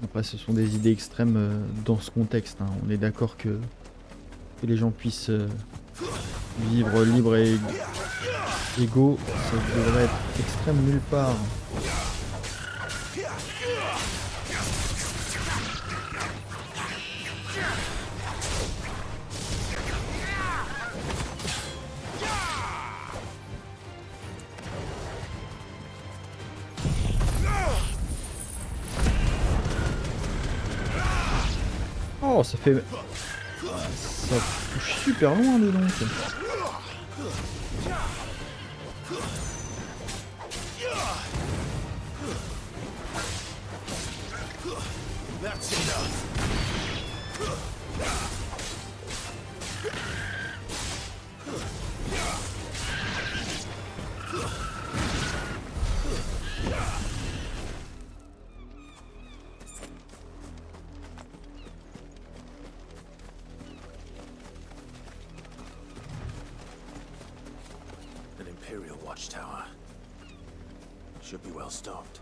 Après, ce sont des idées extrêmes dans ce contexte. Hein. On est d'accord que les gens puissent vivre libres et égaux, ça devrait être extrême nulle part. Oh, ça fait... Ça touche super loin, dis donc. An Imperial watchtower. Should be well stocked.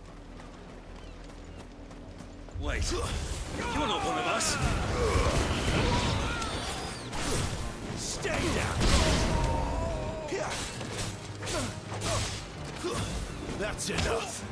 Wait, you're not one of us! Stay down! That's enough!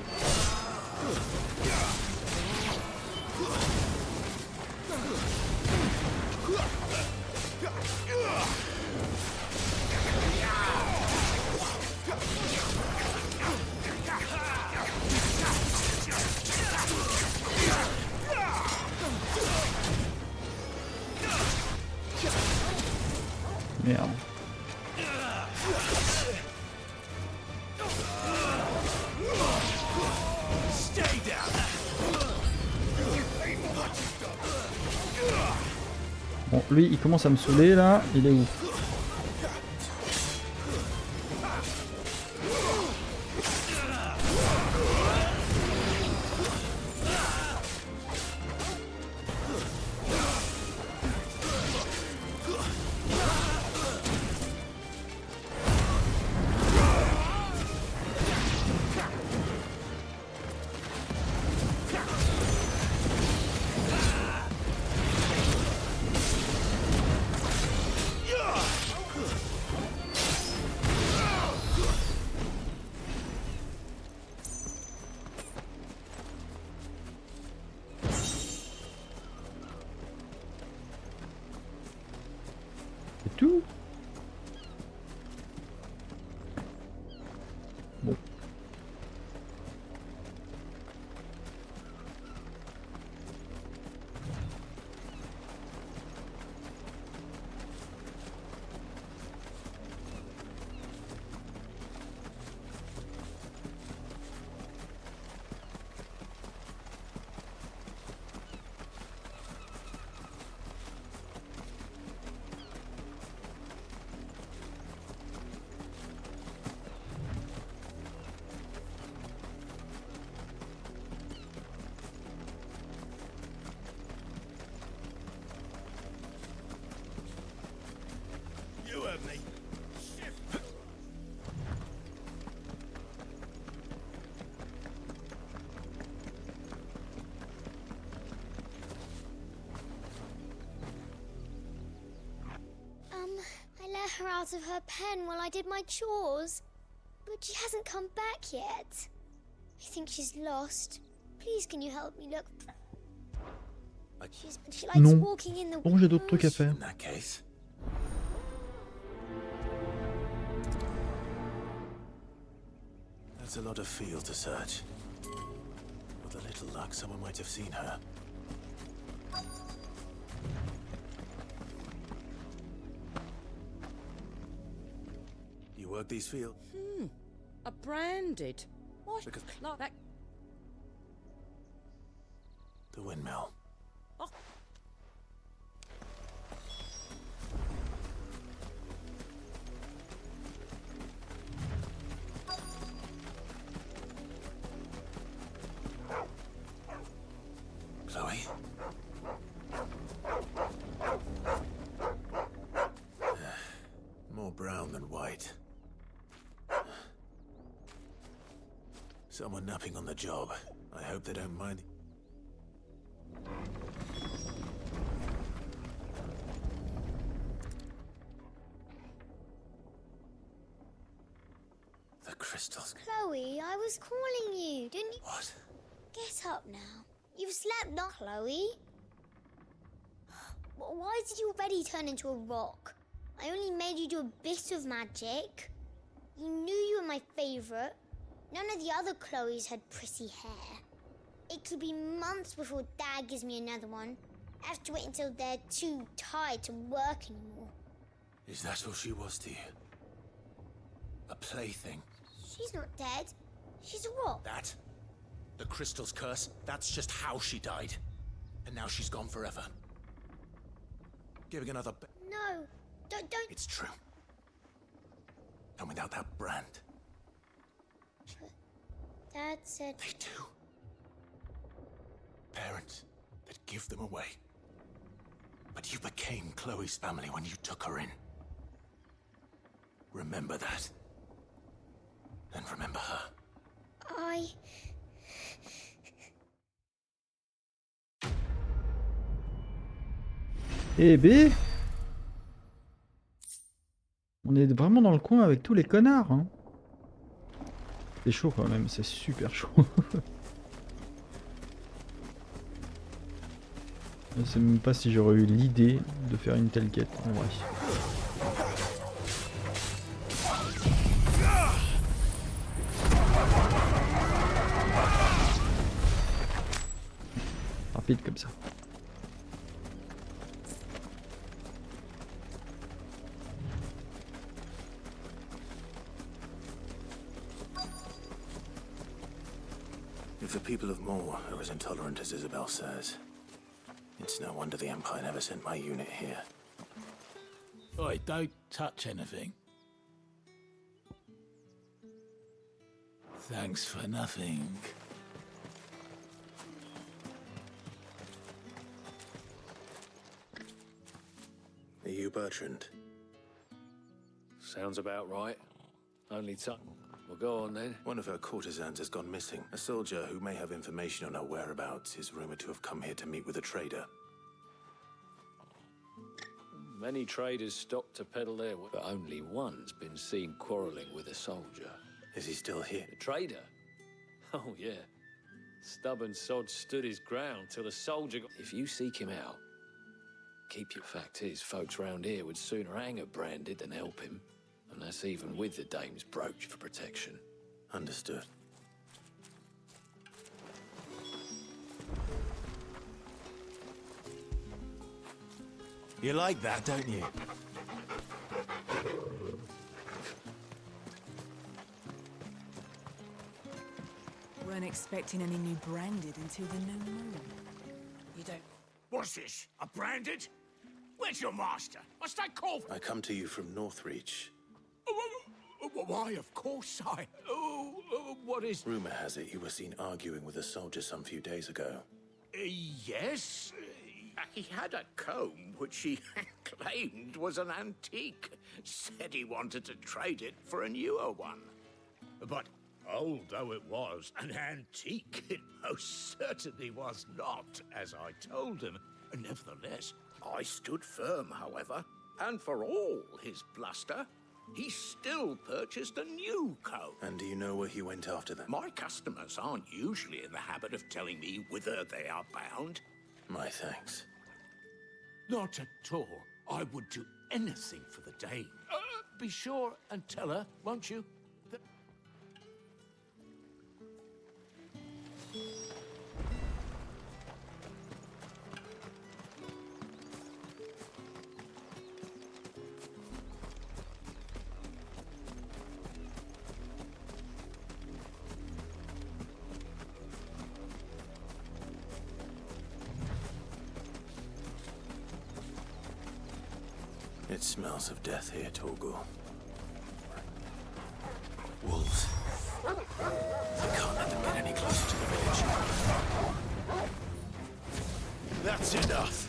Merde. Bon, lui, il commence à me saouler, là. Il est où? C'est tout? Bon. out of her pen while I did my chores. But she hasn't come back yet. I think she's lost. Please, can you help me look? She likes Non. walking in the Bon, j'ai d'autres trucs à faire. In that case. That's a lot of field to search. With a little luck, someone might have seen her. You work these fields? A branded. What? Because Like that. the windmill. Oh. Chloe? More brown than white. Someone napping on the job. I hope they don't mind. The crystals. Chloe, I was calling you, didn't you? What? Get up now. You've slept long, Chloe. Why did you already turn into a rock? I only made you do a bit of magic. You knew you were my favorite. None of the other Chloes had pretty hair. It could be months before Dad gives me another one. I have to wait until they're too tired to work anymore. Is that all she was to you? A plaything? She's not dead. She's a rock. That? The crystal's curse? That's just how she died. And now she's gone forever. Giving another... No, don't... It's true. And without that brand... Dad said... They do. Parents that give them away. But you became Chloe's family when you took her in. Remember that. And remember her. Eh B, on est vraiment dans le coin avec tous les connards, hein. C'est chaud quand même, c'est super chaud. Je sais même pas si j'aurais eu l'idée de faire une telle quête en vrai. Rapide comme ça. If the people of Mor are as intolerant as Isabel says, it's no wonder the Empire never sent my unit here. Oi, don't touch anything. Thanks for nothing. Are you Bertrand? Sounds about right. Only time. Well, go on then. One of her courtesans has gone missing. A soldier who may have information on her whereabouts is rumored to have come here to meet with a trader. Many traders stopped to peddle their wares, but only one's been seen quarrelling with a soldier. Is he still here? The trader? Oh, yeah. Stubborn sod stood his ground till the soldier got... If you seek him out, keep your... Fact is, folks round here would sooner hang a branded than help him. And that's even with the dame's brooch for protection. Understood. You like that, don't you? Weren't expecting any new branded until the new moon. You don't... What's this? A branded? Where's your master? What's that called? I come to you from Northreach. Why, of course I... what is... Rumor has it you were seen arguing with a soldier some few days ago. Yes. He had a comb which he claimed was an antique. Said he wanted to trade it for a newer one. But old though it was, an antique it most certainly was not, as I told him. Nevertheless, I stood firm, however. And for all his bluster, he still purchased a new coat. And do you know where he went after that? My customers aren't usually in the habit of telling me whither they are bound. My thanks. Not at all. I would do anything for the Dame. Be sure and tell her, won't you? That It smells of death here, Torgal. Wolves. I can't let them get any closer to the village. That's enough.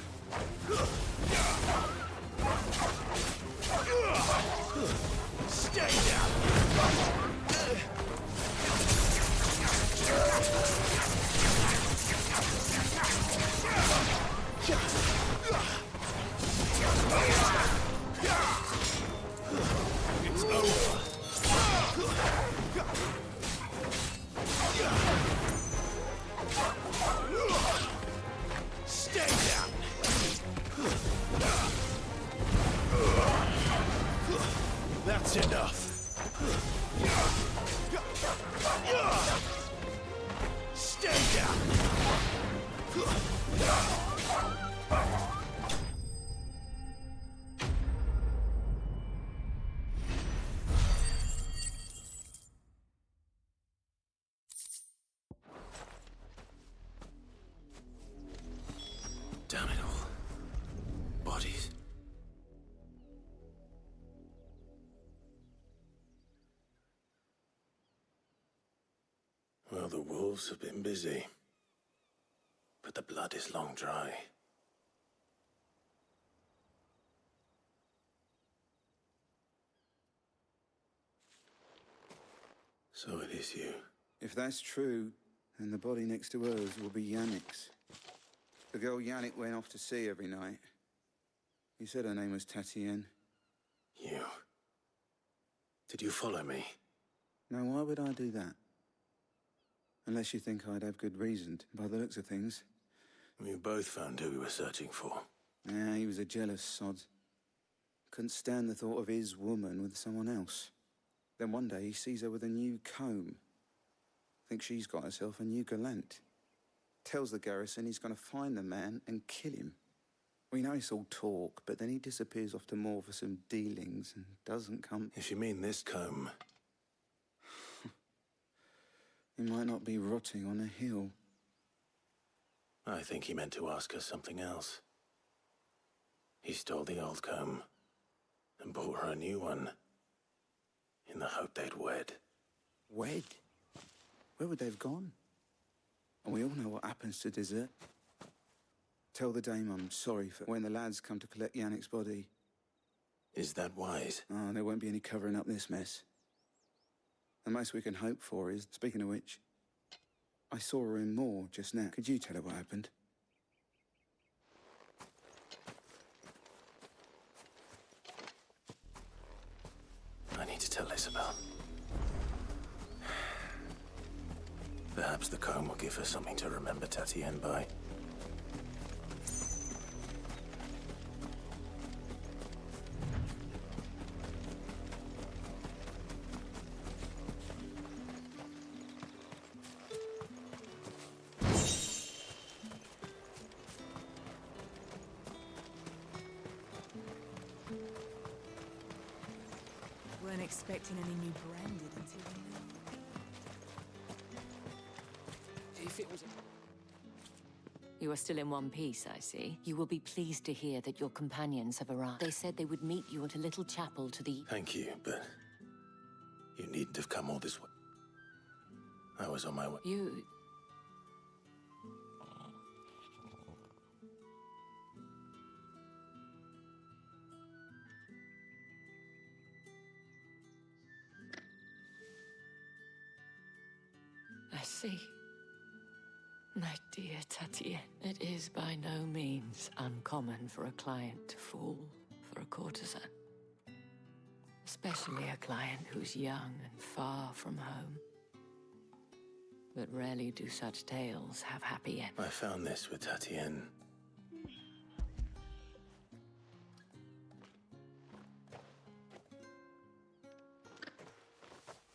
Stay down. It's over. Stay down. That's enough. Stay down. Damn it all. Bodies. Well, the wolves have been busy. But the blood is long dry. So it is you. If that's true, then the body next to hers will be Yannick's. The girl Yannick went off to sea every night. He said her name was Tatienne. You. Did you follow me? Now, why would I do that? Unless you think I'd have good reason to, by the looks of things. We both found who we were searching for. Yeah, he was a jealous sod. Couldn't stand the thought of his woman with someone else. Then one day he sees her with a new comb. Thinks she's got herself a new gallant. Tells the garrison he's going to find the man and kill him. We know it's all talk, but then he disappears off to Moor for some dealings and doesn't come. If you mean this comb... He might not be rotting on a hill. I think he meant to ask her something else. He stole the old comb and bought her a new one in the hope they'd wed. Wed? Where would they have gone? And we all know what happens to desert. Tell the Dame I'm sorry for when the lads come to collect Yannick's body. Is that wise? Oh, there won't be any covering up this mess. The most we can hope for is, speaking of which, I saw her in Moor just now. Could you tell her what happened? I need to tell Isabel. Perhaps the comb will give her something to remember Tatienne by. Weren't expecting any new branded until now. If it was... You are still in one piece, I see. You will be pleased to hear that your companions have arrived. They said they would meet you at a little chapel to the... Thank you, but you needn't have come all this way. I was on my way. You... I see. My dear Tatienne, it is by no means uncommon for a client to fall for for a courtesan. Especially a client who's young and far from home. But rarely do such tales have happy endings. I found this with Tatienne.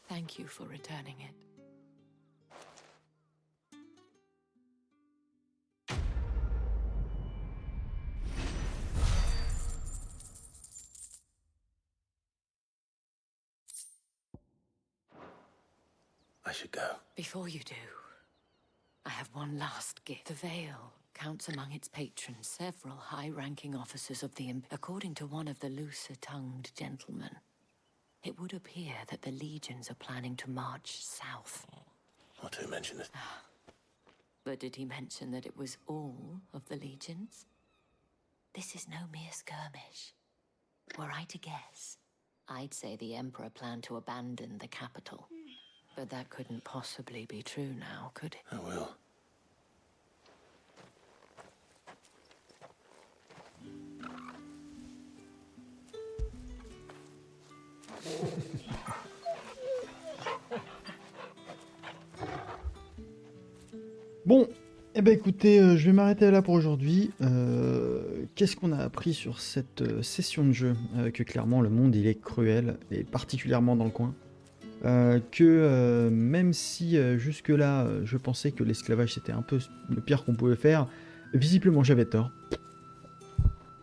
Thank you for returning it. I should go. Before you do, I have one last gift. The Vale counts among its patrons several high-ranking officers of the according to one of the looser-tongued gentlemen. It would appear that the legions are planning to march south. What, who mentioned it? But did he mention that it was all of the legions? This is no mere skirmish. Were I to guess, I'd say the Emperor planned to abandon the capital. But that couldn't possibly be true now, could it? I will. Bon, eh ben écoutez, je vais m'arrêter là pour aujourd'hui. Qu'est-ce qu'on a appris sur cette session de jeu? Que clairement le monde il est cruel, et particulièrement dans le coin. Même si jusque-là je pensais que l'esclavage c'était un peu le pire qu'on pouvait faire, visiblement j'avais tort.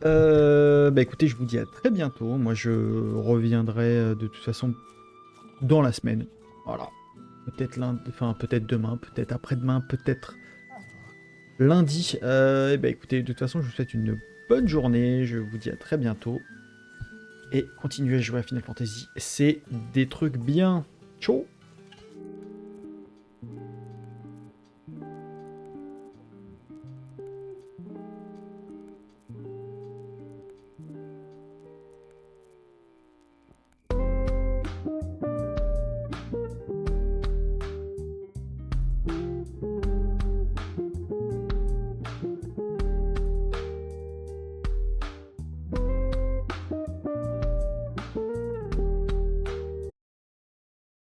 Bah écoutez, je vous dis à très bientôt. Moi je reviendrai de toute façon dans la semaine. Voilà. Peut-être lundi, enfin peut-être demain, peut-être après-demain, peut-être lundi. Et bah écoutez, de toute façon je vous souhaite une bonne journée. Je vous dis à très bientôt. Et continuez à jouer à Final Fantasy. C'est des trucs bien. Ciao.